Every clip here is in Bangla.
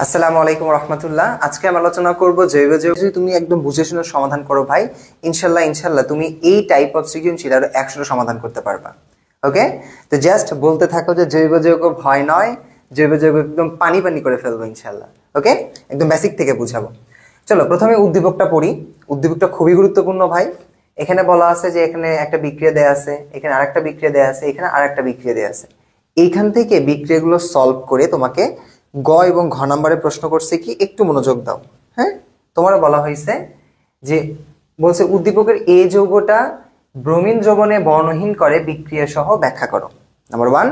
আসসালামু আলাইকুম রহমতুল্লাহ। আজকে আমি আলোচনা করব জৈব যৌগ। যদি তুমি একদম বুঝে শুনে সমাধান করো ভাই, ইনশাল্লাহ তুমি এই টাইপ অফ সৃজনশীল আরো 100টা সমাধান করতে পারবা। ওকে, তো জাস্ট বলতে থাকো যে জৈব যৌগ ভয় নয়, জৈব যৌগ একদম পানি পানি করে ফেলবো ইনশাল্লাহ। ওকে, একদম বেসিক থেকে বুঝাবো। চলো প্রথমে উদ্দীপকটা পড়ি। উদ্দীপকটা খুবই গুরুত্বপূর্ণ ভাই। এখানে বলা আছে যে এখানে একটা বিক্রিয়া দেয়া আছে, এখানে আরেকটা বিক্রিয়া দেয়া আছে, এখানে আরেকটা বিক্রিয়া দেয়া আছে। এইখান থেকে বিক্রিয়াগুলো সলভ করে তোমাকে গ এবং ঘ নম্বরে প্রশ্ন করছে কি, একটু মনোযোগ দাও। হ্যাঁ, তোমার বলা হয়েছে যে বলছে উদ্দীপকের এ যৌগটা ব্রোমিন দ্রবণে বর্ণহীন করে বিক্রিয়া সহ ব্যাখ্যা করো। নাম্বার 1।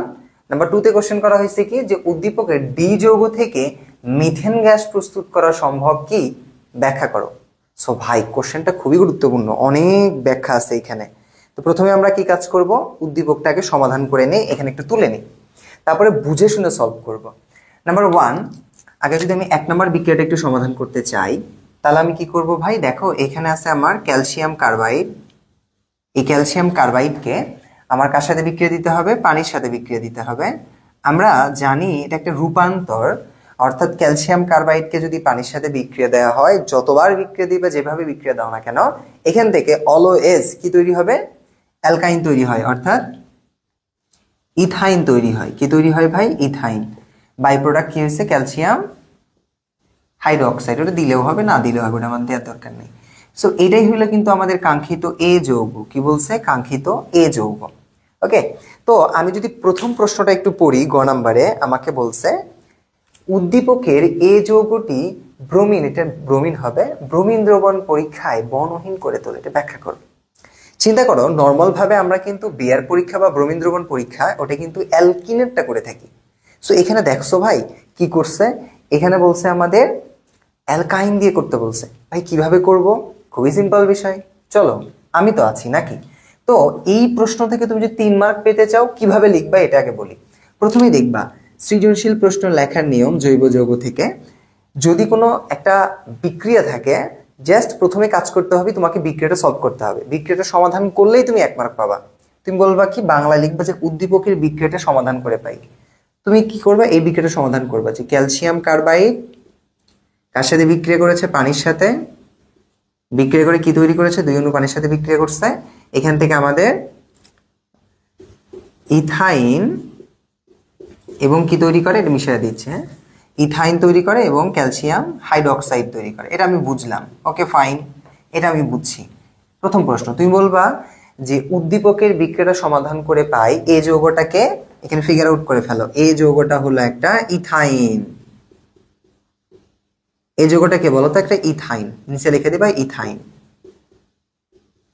নাম্বার 2 তে কোশ্চেন করা হয়েছে কি, যে উদ্দীপকের ডি যৌগ থেকে মিথেন গ্যাস প্রস্তুত করা সম্ভব কি, ব্যাখ্যা করো। সো ভাই কোশ্চেনটা খুবই গুরুত্বপূর্ণ, অনেক ব্যাখ্যা আছে এখানে। তো প্রথমে আমরা কি কাজ করব, উদ্দীপকটাকে সমাধান করে নেই, এখানে একটু তুলে নিই, তারপরে বুঝে শুনে সলভ করব। নাম্বার 1, আগে যদি আমি 1 নম্বর বিক্রিয়াটা একটু সমাধান করতে চাই, তাহলে আমি কি করব ভাই, দেখো এখানে আছে আমার ক্যালসিয়াম কার্বাইড। এই ক্যালসিয়াম কার্বাইডকে আমার কার সাথে বিক্রিয়া দিতে হবে, পানির সাথে বিক্রিয়া দিতে হবে। আমরা জানি এটা একটা রূপান্তর, অর্থাৎ ক্যালসিয়াম কার্বাইডকে যদি পানির সাথে বিক্রিয়া দেওয়া হয়, যতবার বিক্রিয়া দিবে, যেভাবে বিক্রিয়া দাও না কেন, এখান থেকে অলওয়েজ কি তৈরি হবে, অ্যালকাইন তৈরি হয়, অর্থাৎ ইথাইন তৈরি হয়। কি তৈরি হয় ভাই, ইথাইন। বাই প্রোডাক্ট কি হয়েছে, ক্যালসিয়াম হাইড্রোক্সাইড। ওটা দিলেও হবে, না দিলেও হবে, ওটা আমার দেওয়ার দরকার নেই। সো এটাই হলো কিন্তু আমাদের কাঙ্ক্ষিত এ যৌগ। কি বলছে, কাঙ্ক্ষিত এ যৌগ। ওকে, তো আমি যদি প্রথম প্রশ্নটা একটু পড়ি, গ নাম্বারে আমাকে বলছে উদ্দীপকের এ যৌগটি ব্রোমিন, এটা ব্রোমিন হবে, ব্রোমিন দ্রবণ পরীক্ষায় বর্ণহীন করে তোলে, এটা ব্যাখ্যা করো। চিন্তা করো, নর্মাল ভাবে আমরা কিন্তু বিয়ার পরীক্ষা বা ব্রোমিন দ্রবণ পরীক্ষা ওটা কিন্তু অ্যালকিনেটটা করে থাকি। সো এখানে দেখছো ভাই কি করছে, এখানে বলছে আমাদের অ্যালকাইন দিয়ে করতে বলছে। ভাই কিভাবে করব, খুবই সিম্পল বিষয়। চলো, আমি তো আছি নাকি। তো এই প্রশ্ন থেকে তুমি যদি 3 মার্ক পেতে চাও, কিভাবে লিখবা এটা আগে বলি। প্রথমেই দেখবা সৃজনশীল প্রশ্ন লেখার নিয়ম জৈব যৌগ থেকে, যদি কোনো একটা বিক্রিয়া থাকে, জাস্ট প্রথমে কাজ করতে হবে, তোমাকে বিক্রিয়াটা সলভ করতে হবে। বিক্রিয়াটা সমাধান করলেই তুমি 1 মার্ক পাবা। তুমি বলবা কি, বাংলা লিখবা যে উদ্দীপকের বিক্রিয়াটা সমাধান করে পাই। তুমি কি করবা, এই বিক্রিয়াটা সমাধান করবা যে ক্যালসিয়াম কার্বাইড কার সাথে বিক্রিয়া করেছে, পানির সাথে বিক্রিয়া করে কি তৈরি করেছে, 2 অণু পানির সাথে বিক্রিয়া করছে। এখান থেকে আমাদের ইথাইন এবং কি তৈরি করে, এটা মিশিয়ে দিচ্ছে, ইথাইন তৈরি করে এবং ক্যালসিয়াম হাইড্রোক্সাইড তৈরি করে। এটা আমি বুঝলাম, ওকে ফাইন, এটা আমি বুঝছি। প্রথম প্রশ্ন তুমি বলবা যে উদ্দীপকের বিক্রিয়াটা সমাধান করে পাই এই যৌগটাকে, এখানে ফিগার আউট করে ফেলো। এই যৌগটা হলো একটা ইথাইন। এই যৌগটাকে বলো তো একটা ইথাইন, নিচে লিখে দিবা ইথাইন,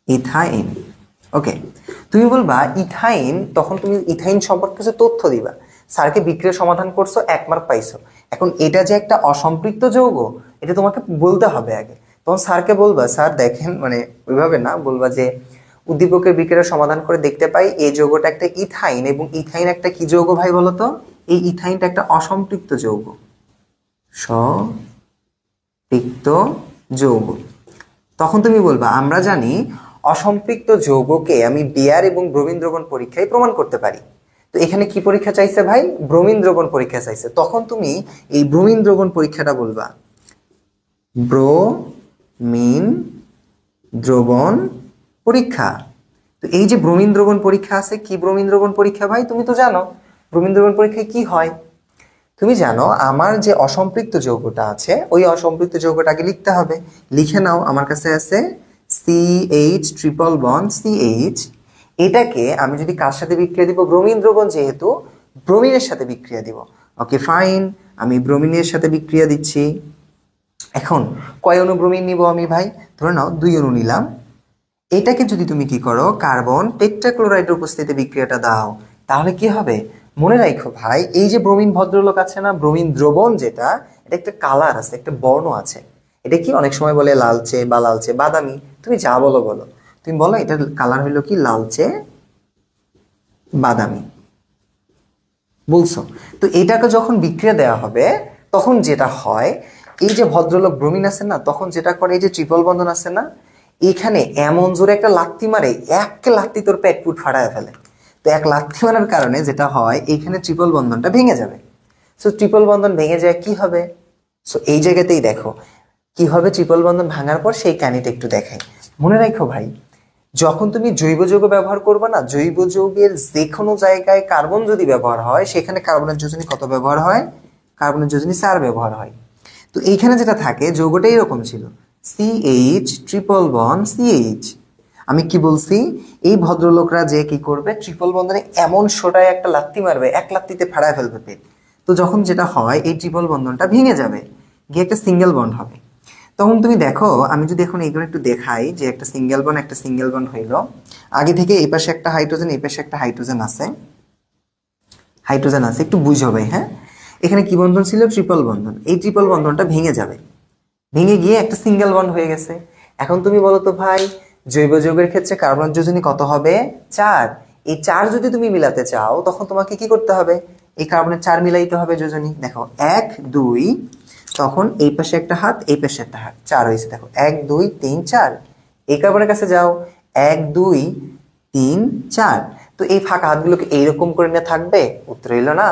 ইথাইন। ওকে, তুমি বলবা ইথাইন, তখন তুমি ইথাইন সম্পর্কে কিছু তথ্য দিবা। স্যারকে বিক্রিয়া সমাধান করছো, 1 মার্ক পাইছো। এখন এটা যে একটা অসম্পৃক্ত যৌগ, এটা তোমাকে বলতে হবে আগে। তখন স্যারকে বলবা, স্যার দেখেন, মানে ওইভাবে না, বলবা যে উদ্দীপকের বিক্রিয়া সমাধান করে দেখতে পাই এই যৌগটা একটা ইথাইন, এবং ইথাইন একটা কি যৌগ ভাই বলতো, এই ইথাইনটা একটা অসম্পৃক্ত যৌগ, সম্পৃক্ত যৌগ। তখন তুমি বলবা আমরা জানি অসম্পৃক্ত যৌগকে আমি বিয়ার এবং ব্রোমিন দ্রবণ পরীক্ষায় প্রমাণ করতে পারি। তো এখানে কি পরীক্ষা চাইছে ভাই, ব্রোমিন দ্রবণ পরীক্ষা চাইছে। তখন তুমি এই ব্রোমিন দ্রবণ পরীক্ষাটা বলবা, ব্রোমিন দ্রবণ পরীক্ষা। তো এই যে ব্রোমিন দ্রবণ পরীক্ষা আছে, কি ব্রোমিন দ্রবণ পরীক্ষা ভাই, তুমি তো জানো ব্রোমিন দ্রবণ পরীক্ষায় কি হয়। তুমি জানো আমার যে অসম্পৃক্ত যৌগটা আছে, ওই অসম্পৃক্ত যৌগটাকে লিখতে হবে। লিখে নাও, আমার কাছে আছে CH ট্রিপল বন্ড CH। এটাকে আমি যদি কার সাথে বিক্রিয়া দিব, ব্রোমিন দ্রবণ যেহেতু, ব্রোমিনের সাথে বিক্রিয়া দিব। ওকে ফাইন, আমি ব্রোমিনের সাথে বিক্রিয়া দিচ্ছি। এখন কয় অণু ব্রোমিন নিব আমি ভাই, ধরে নাও 2 অণু নিলাম। এটাকে যদি তুমি কি করো, কার্বন টেট্রাক্লোরাইডের উপস্থিতিতে বিক্রিয়াটা দাও, তাহলে কি হবে, মনে রাখো ভাই, এই যে ব্রোমিন ভদ্রলোক আছে না, ব্রোমিন দ্রবণ যেটা, এটা একটা কালার আছে, একটা বর্ণ আছে। এটা কি অনেক সময় বলে লালচে বা লালচে বাদামি, তুমি যা বলো বলো, তুমি বলো এটার কালার হইলো কি লালচে বাদামি, বলছো। তো এটাকে যখন বিক্রিয়া দেওয়া হবে, তখন যেটা হয়, এই যে ভদ্রলোক ব্রোমিন আছে না, তখন যেটা করে, এই যে ট্রিপল বন্ধন আছে না, এখানে এমন জোরে একটা লাত্তি মারে, এক লাত্তি তোর পেট পুট ফাটায় ফেলে। তো এক লাত্তি মারার কারণে যেটা হয়, এইখানে ট্রিপল বন্ধনটা ভেঙে যাবে। সো ট্রিপল বন্ধন ভেঙে যায়, কি হবে, সো এই জায়গাতেই দেখো কি হবে, ট্রিপল বন্ধন ভাঙার পর সেই কাহিনীটা একটু দেখাই। মনে রাখো ভাই, যখন তুমি জৈব যৌগ ব্যবহার করবে না, জৈব যৌগের যে কোনো জায়গায় কার্বন যদি ব্যবহার হয়, সেখানে কার্বনের যোজনী কত ব্যবহার হয়? কার্বনের যোজনী 4 ব্যবহার হয়। তো এইখানে যেটা থাকে, যৌগটা এরকম ছিল, CH ট্রিপল বন্ড CH। আমি কি বলছি, এই ভদ্রলোকরা যে কি করবে, ট্রিপল বন্ধনে এমন সোটায় একটা লাত্তি মারবে, এক লাত্তিতে ফাড়ায় ফেলবে পেট। তো যখন যেটা হয়, এই ট্রিপল বন্ধনটা ভেঙে যাবে, গিয়ে একটা সিঙ্গেল বন্ড হবে। তখন তুমি দেখো, আমি যদি এখন এইগুলো একটু দেখাই যে একটা সিঙ্গেল বন্ড হইলো, আগে থেকে এই পাশে একটা হাইড্রোজেন, এই পাশে একটা হাইড্রোজেন আছে, একটু বুঝবে। হ্যাঁ, এখানে কি বন্ধন ছিল? ট্রিপল বন্ধন। এই ট্রিপল বন্ধনটা ভেঙে যাবে, ভেঙে গিয়ে একটা সিঙ্গেল বন্ড হয়ে গেছে। এখন তুমি বলো তো ভাই, জৈব যৌগের ক্ষেত্রে কার্বন যোজনী কত হবে? 4। এই 4 যদি তুমি মিলাতে চাও, তখন তোমাকে কি করতে হবে? এই কার্বনের 4 মিলাইতে হবে যোজনী। দেখো 1 2, তখন এই পাশে একটা হাত, এই পাশে একটা হাত, 4 হয়েছে। দেখো 1 2 3 4। এই কার্বনের কাছে যাও, 1 2 3 4। তো এই ফাঁকা হাতগুলোকে এইরকম করে নিয়ে থাকবে? উত্তর হইল না।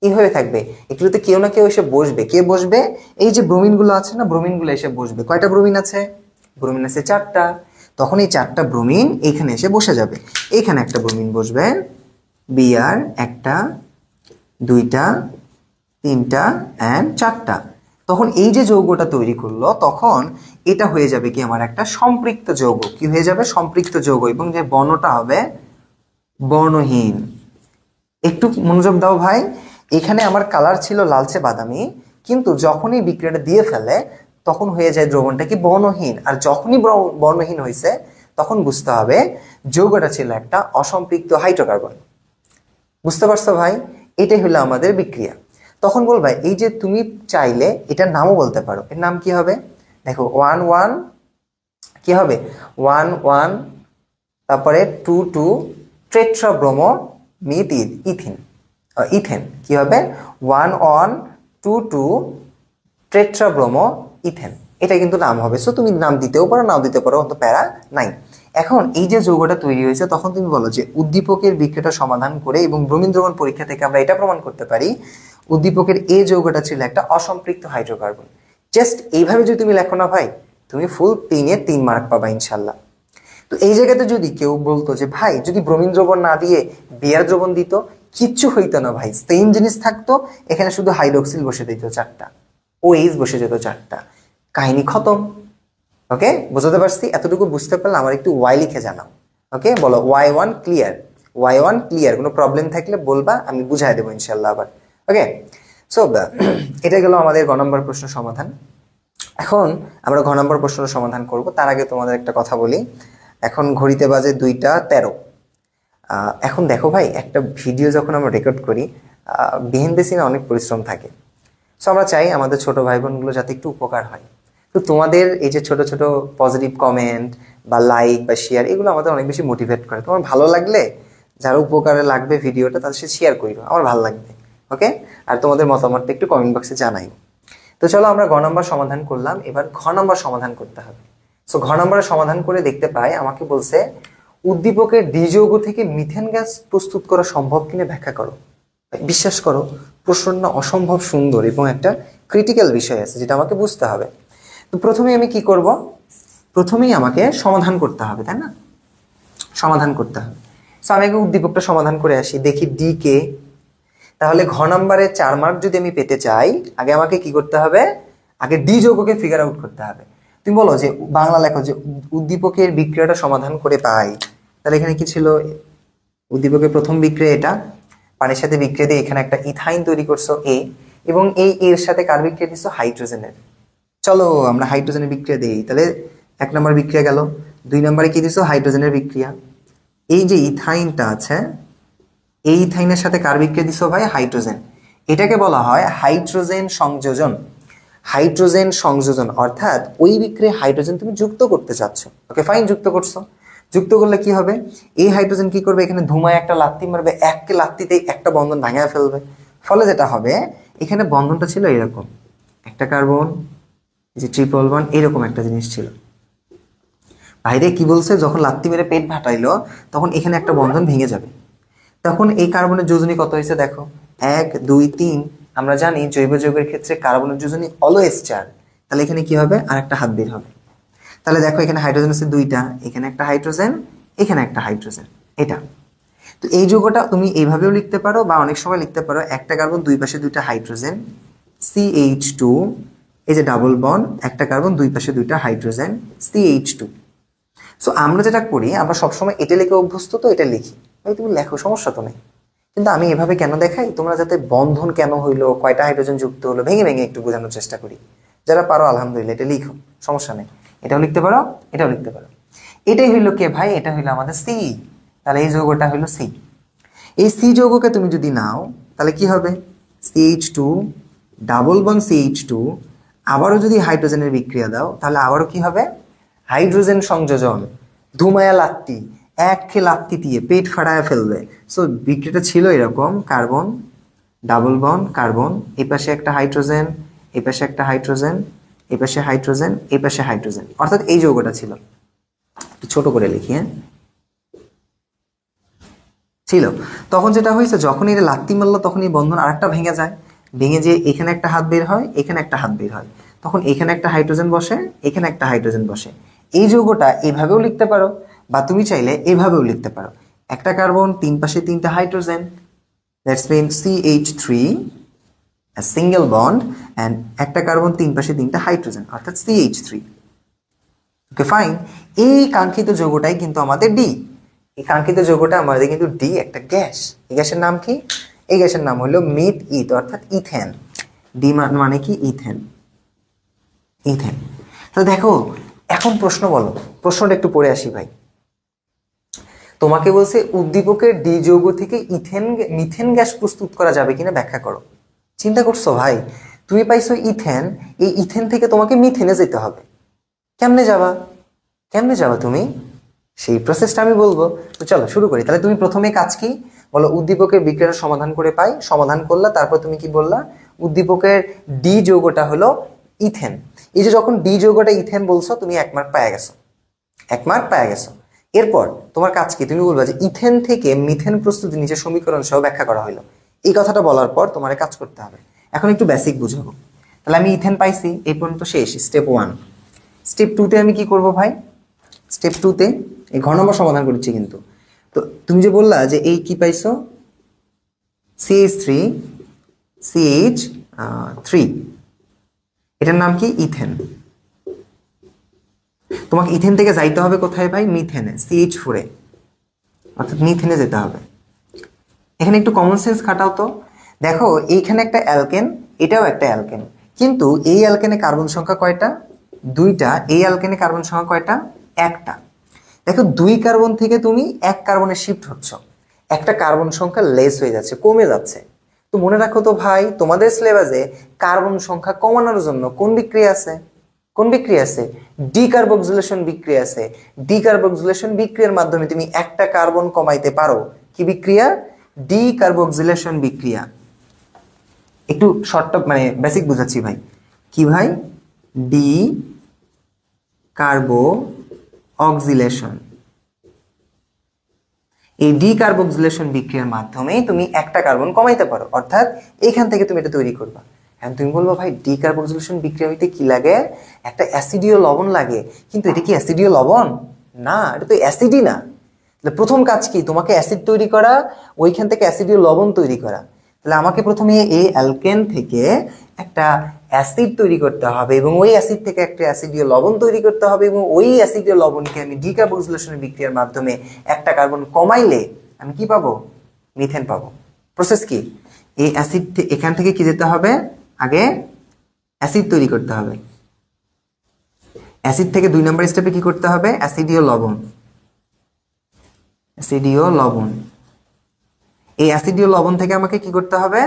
কি হয়ে থাকবে? এগুলোতে কেউ না কেউ এসে বসবে। কে বসবে? এই যে ব্রোমিন গুলো আছে না, ব্রোমিন গুলো এসে বসবে। কয়টা ব্রোমিন আছে? ব্রোমিন আছে 4টা। তখন এই 4টা ব্রোমিন এইখানে এসে বসে যাবে। এইখানে একটা ব্রোমিন বসবে, Br, 1টা 2টা 3টা এন্ড 4টা। তখন এই যে যৌগটা তৈরি করলো, তখন এটা হয়ে যাবে কি, আমার একটা সম্পৃক্ত যৌগ। কি হয়ে যাবে? সম্পৃক্ত যৌগ। এবং যে বর্ণটা হবে বর্ণহীন। একটু মনোযোগ দাও ভাই, এখানে আমার কালার ছিল লালচে বাদামি, কিন্তু যখনই বিক্রিয়াটা দিয়ে ফেলে, তখন হয়ে যায় দ্রবণটা কি, বর্ণহীন। আর যখনই বর্ণহীন হয়েছে, তখন বুঝতে হবে যৌগটা ছিল একটা অসম্পৃক্ত হাইড্রোকার্বন। বুঝতে পারছো ভাই? এটাই হলো আমাদের বিক্রিয়া। তখন বলবা, এই যে তুমি চাইলে এটার নামও বলতে পারো। এর নাম কি হবে? দেখো 1 1, কি হবে? 1 1, তারপরে 2 2 টেট্রাব্রোমো ইথেন। কি হবে? 1 1 2 2 টেট্রাব্রোমো ইথেন। এটা কিন্তু নাম হবে। সো তুমি নাম দিতেও পারো, নাও দিতে পারো, অত প্যারা নাই। এখন এই যে যৌগটা তৈরি হয়েছে, তখন তুমি বলো যে উদ্দীপকের বিক্রিয়াটা সমাধান করে এবং ব্রোমিন দ্রবণ পরীক্ষা থেকে আমরা এটা প্রমাণ করতে পারি, উদ্দীপকের এই যৌগটা ছিল একটা অসম্পৃক্ত হাইড্রোকার্বন। জাস্ট এইভাবে যদি তুমি লেখো না ভাই, তুমি ফুল 3-এ 3 মার্ক পাবা ইনশাল্লাহ। তো এই জায়গাতে যদি কেউ বলতো যে ভাই, যদি ব্রোমিন দ্রবণ না দিয়ে বিয়ার দ্রবণ দিত, কিচ্ছু হইতো না ভাই, সেম জিনিস থাকতো, এখানে শুধু হাইড্রোক্সিল বসে দিত 4টা, OH বসে যেত 4টা, কাহিনী খতম। ওকে, বুঝতে পারছি? এতটুকু বুঝতে পারলে আমার একটু ওয়াই লিখে জানাও। ওকে, বলো Y1 ক্লিয়ার, Y1 ক্লিয়ার। কোনো প্রবলেম থাকলে বলবা, আমি বুঝাই দেবো ইনশাল্লাহ আবার। ওকে, সো এটা গেল আমাদের গ নম্বর প্রশ্ন সমাধান। এখন আমরা ঘ নম্বর প্রশ্নের সমাধান করব। তার আগে তোমাদের একটা কথা বলি, এখন ঘড়িতে বাজে 2টা 13। এখন দেখো ভাই, একটা ভিডিও যখন আমরা রেকর্ড করি, বিহাইন্ড দ্য সিনে অনেক পরিশ্রম থাকে। সো আমরা চাই আমাদের ছোট ভাই বোনগুলো যাতে একটু উপকার হয়। তো তোমাদের এই যে ছোট ছোট পজিটিভ কমেন্ট বা লাইক বা শেয়ার, এগুলো আমাদের অনেক বেশি মোটিভেট করে। তোমার ভালো লাগলে, যারা উপকারে লাগবে ভিডিওটা, তাদের সাথে শেয়ার করিও, আমার ভালো লাগবে। ওকে, আর তোমাদের মতামতটা একটু কমেন্ট বক্সে জানাই। তো চলো, আমরা গ নম্বর সমাধান করলাম, এবার ঘ নম্বর সমাধান করতে হবে। সো ঘ নম্বরের সমাধান করে দেখতে পাই, আমাকে বলছে উদ্দীপকের দ্বিযৌগ থেকে মিথেন গ্যাস প্রস্তুত করা সম্ভব কিনা ব্যাখ্যা করো। বিশ্বাস করো, প্রশ্নটা অসম্ভব সুন্দর এবং একটা ক্রিটিক্যাল বিষয় আছে, যেটা আমাকে বুঝতে হবে। তো প্রথমেই আমি কি করব? প্রথমেই আমাকে সমাধান করতে হবে, তাই না? সমাধান করতে হবে। সো আমি আগে উদ্দীপকটা সমাধান করে আসি, দেখি ডি কে। তাহলে ঘ নম্বরে 4 মার্ক যদি আমি পেতে চাই, আগে আমাকে কি করতে হবে? আগে ডি যৌগকে ফিগার আউট করতে হবে। তুমি বলো যে বাংলা লেখো যে উদ্দীপকের বিক্রিয়াটা সমাধান করে পাই। তাহলে এখানে কি ছিল? উদ্দীপকের প্রথম বিক্রিয়া এটা, পানির সাথে বিক্রিয়া দিয়ে এখানে একটা ইথাইন তৈরি করছো এ, এবং এই এর সাথে কার বিক্রিয়া দিচ্ছ? হাইড্রোজেনের। চলো আমরা হাইড্রোজেনের বিক্রিয়া দিই। তাহলে 1 নম্বর বিক্রিয়া গেল। 2 নম্বরে কি দিচ্ছ? হাইড্রোজেনের বিক্রিয়া। এই যে ইথাইনটা আছে, এই ইথাইনের সাথে কার বিক্রিয়া দিছো ভাই? হাইড্রোজেন। এটাকে বলা হয় হাইড্রোজেন সংযোজন। হাইড্রোজেন সংযোজন অর্থাৎ ওই বিক্রিয়ায় হাইড্রোজেন তুমি যুক্ত করতে চাচ্ছ। ওকে ফাইন, যুক্ত করছো। যুক্ত করলে কি হবে? এই হাইড্রোজেন কি করবে? এখানে ধুমায় একটা লাত্তি মারবে, এক লাত্তিতেই একটা বন্ধন ভাঙায় ফেলবে। ফলে যেটা হবে, এখানে বন্ধনটা ছিল এরকম, একটা কার্বন, এই যে ট্রিপল বন্ড, এরকম একটা জিনিস ছিল। বাইরে কি বলছে? যখন লাত্তি মেরে পেট ফাটাইলো, তখন এখানে একটা বন্ধন ভেঙে যাবে। তখন এই কার্বনের যোজনী কত হয়েছে দেখো, 1 2 3। আমরা জানি জৈব যৌগের ক্ষেত্রে কার্বনের যোজনী অলওয়েজ 4, তাহলে এখানে কি হবে আর একটা হাত বের হবে। তাহলে দেখো এখানে হাইড্রোজেন আছে 2টা, এখানে একটা হাইড্রোজেন, এখানে একটা হাইড্রোজেন, এটা। তো এই যৌগটা তুমি এইভাবেও লিখতে পারো বা অনেক সময় লিখতে পারো একটা কার্বন দুই পাশে 2টা হাইড্রোজেন CH2, এই যে ডাবল বন্ড, একটা কার্বন দুই পাশে 2টা হাইড্রোজেন CH2। সো আমরা যেটা করি আমরা সবসময় এটা লিখে অভ্যস্ত, তো এটা লিখি ভাই, তুমি লেখো সমস্যা তো নেই, কিন্তু আমি এভাবে কেন দেখাই তোমরা যাতে বন্ধন কেন হইলো, কয়টা হাইড্রোজেন যুক্ত হলো ভেঙে ভেঙে একটু বোঝানোর চেষ্টা করি। যারা পারো আলহামদুলিল্লাহ এটা লিখো, সমস্যা নেই, এটাও লিখতে পারো এটাও লিখতে পারো। এটাই হইলো কে ভাই, এটা হইলো আমাদের সি, তাহলে এই যৌগটা হইলো সি। এই সি যৌগকে তুমি যদি নাও তাহলে কি হবে, CH2 ডাবল বন্ড CH2, আবারও যদি হাইড্রোজেনের বিক্রিয়া দাও তাহলে আবারও কি হবে, হাইড্রোজেন সংযোজন, ধুমায়া লাত্তি, এক লাত্তি দিয়ে পেট ফাড়ায় ফেলবে। সো বিক্রিয়াটা ছিল এরকম, কার্বন ডাবল বন্ড কার্বন, এই পাশে একটা হাইড্রোজেন, এই পাশে একটা হাইড্রোজেন, এই পাশে হাইড্রোজেন, এই পাশে হাইড্রোজেন, অর্থাৎ এই যৌগটা ছিল। একটু ছোট করে লিখি, হ্যাঁ ছিল। তখন যেটা হয়েছে যখন এটা লাত্তি মারলো তখন এই বন্ধন আরেকটা ভেঙে যায়, ভেঙে যে এখানে একটা হাত বের হয়, এখানে একটা হাত বের হয়, তখন এখানে একটা হাইড্রোজেন বসে, এখানে একটা হাইড্রোজেন বসে। এই যৌগটা এইভাবেও লিখতে পারো বা তুমি চাইলে এইভাবেও লিখতে পারো, একটা কার্বন তিন পাশে 3টা hydrogen, that's mean CH3 a single bond, and একটা কার্বন তিন পাশে 3টা হাইড্রোজেন অর্থাৎ CH3। ওকে ফাইন, এই কাঙ্ক্ষিত যৌগটাই কিন্তু আমাদের ডি। এই কাঙ্ক্ষিত যৌগটা আমাদের কিন্তু ডি একটা গ্যাস। এই গ্যাসের নাম কি, এই গ্যাসের নাম হলো মিথ ইথ অর্থাৎ ইথেন। ডি মানে কি, ইথেন, ইথেন। তো দেখো এখন প্রশ্ন বলো, প্রশ্নটা একটু পড়ে আসি ভাই। তোমাকে বলছে উদ্দীপকের ডি যৌগ থেকে মিথেন গ্যাস প্রস্তুত করা যাবে কিনা ব্যাখ্যা করো। চিন্তা করছো ভাই, তুমি পাইছো ইথেন, এই ইথেন থেকে তোমাকে মিথেনে যেতে হবে, কেমনে যাবা, কেমনে যাবা তুমি, সেই প্রসেসটা আমি বলবো। তো চলো শুরু করি। তাহলে তুমি প্রথমে কাজ কি বলো, উদ্দীপকের বিক্রিয়ার সমাধান করে পাই, সমাধান করলা, তারপর তুমি কি বললা, উদ্দীপকের ডি যৌগটা হলো ইথেন। এই যে যখন ডি যৌগটা ইথেন বলছো তুমি 1 মার্ক পায়ে গেছো, 1 মার্ক পায়ে গেছো। এরপর তোমার কাজ কি, তুমি বলবা যে ইথেন থেকে মিথেন প্রস্তুতি নিচে সমীকরণ সহ ব্যাখ্যা করা হলো। এই কথাটা বলার পর তোমার কাজ করতে হবে। এখন একটু বেসিক বুঝাবো। তাহলে আমি ইথেন পাইছি, এই পর্যন্ত শেষ, স্টেপ 1। স্টেপ 2তে আমি কি করব ভাই, স্টেপ 2তে এই ঘন নম্বর সমাধান করছি কিন্তু। তো তুমি যে বললা যে এই কি পাইছো, CH3 CH3, এটার নাম কি ইথেন। তোমাকে ইথেন থেকে যাইতে হবে কোথায় ভাই, মিথেনে, CH4 এ, অর্থাৎ মিথেনে যেতে হবে। এখানে একটু কমন সেন্স খাটাও তো। দেখো এইখানে একটা অ্যালকেন, এটাও একটা অ্যালকেন, কিন্তু এই অ্যালকেনে কার্বন সংখ্যা কয়টা, 2টা। এই অ্যালকেনে কার্বন সংখ্যা কয়টা, 1টা। দেখো 2 কার্বন থেকে তুমি 1 কার্বনে শিফট হচ্ছ, একটা কার্বন সংখ্যা লেস হয়ে যাচ্ছে, কমে যাচ্ছে। তো মনে রাখো তো ভাই, তোমাদের সিলেবাসে কার্বন সংখ্যা কমানোর জন্য কোন বিক্রিয়া আছে, কোন বিক্রিয়া আছে, ডিকার্বক্সিলেশন বিক্রিয়া আছে। ডিকার্বক্সিলেশন বিক্রিয়ার মাধ্যমে তুমি একটা কার্বন কমাইতে পারো। কি বিক্রিয়া, ডিকার্বক্সিলেশন বিক্রিয়া। একটু শর্ট মানে বেসিক বুঝাচ্ছি ভাই। কি ভাই, ডি কার্বক্সিলেশন, এই ডিকার্বক্সিলেশন বিক্রিয়ার মাধ্যমে তুমি একটা কার্বন কমাইতে পারো, অর্থাৎ এখান থেকে তুমি এটা তৈরি করবা। এখন তুমি বলবো ভাই ডিকার্বক্সিলেশন বিক্রিয়া হইতে কি লাগে, একটা অ্যাসিডীয় লবণ লাগে, কিন্তু এটা কি অ্যাসিডীয় লবণ, না এটা তো অ্যাসিডই না। তাহলে প্রথম কাজ কি, তোমাকে অ্যাসিড তৈরি করা, ওইখান থেকে অ্যাসিডীয় লবণ তৈরি করা। তাহলে আমাকে প্রথমে এই অ্যালকেন থেকে একটা অ্যাসিড তৈরি করতে হবে এবং ওই অ্যাসিড থেকে একটা অ্যাসিডীয় লবণ তৈরি করতে হবে এবং ওই অ্যাসিডীয় লবণকে আমি ডিকার্বক্সিলেশনের বিক্রিয়ার মাধ্যমে একটা কার্বন কমাইলে আমি কি পাবো, মিথেন পাবো। প্রসেস কি, এই অ্যাসিড এখান থেকে কি যেতে হবে, আগে অ্যাসিড তৈরি করতে হবে। অ্যাসিড থেকে 2 নম্বর স্টেপে কি করতে হবে, অ্যাসিডীয় লবণ, অ্যাসিডীয় লবণ। এই অ্যাসিডীয় লবণ থেকে আমাকে কি করতে হবে,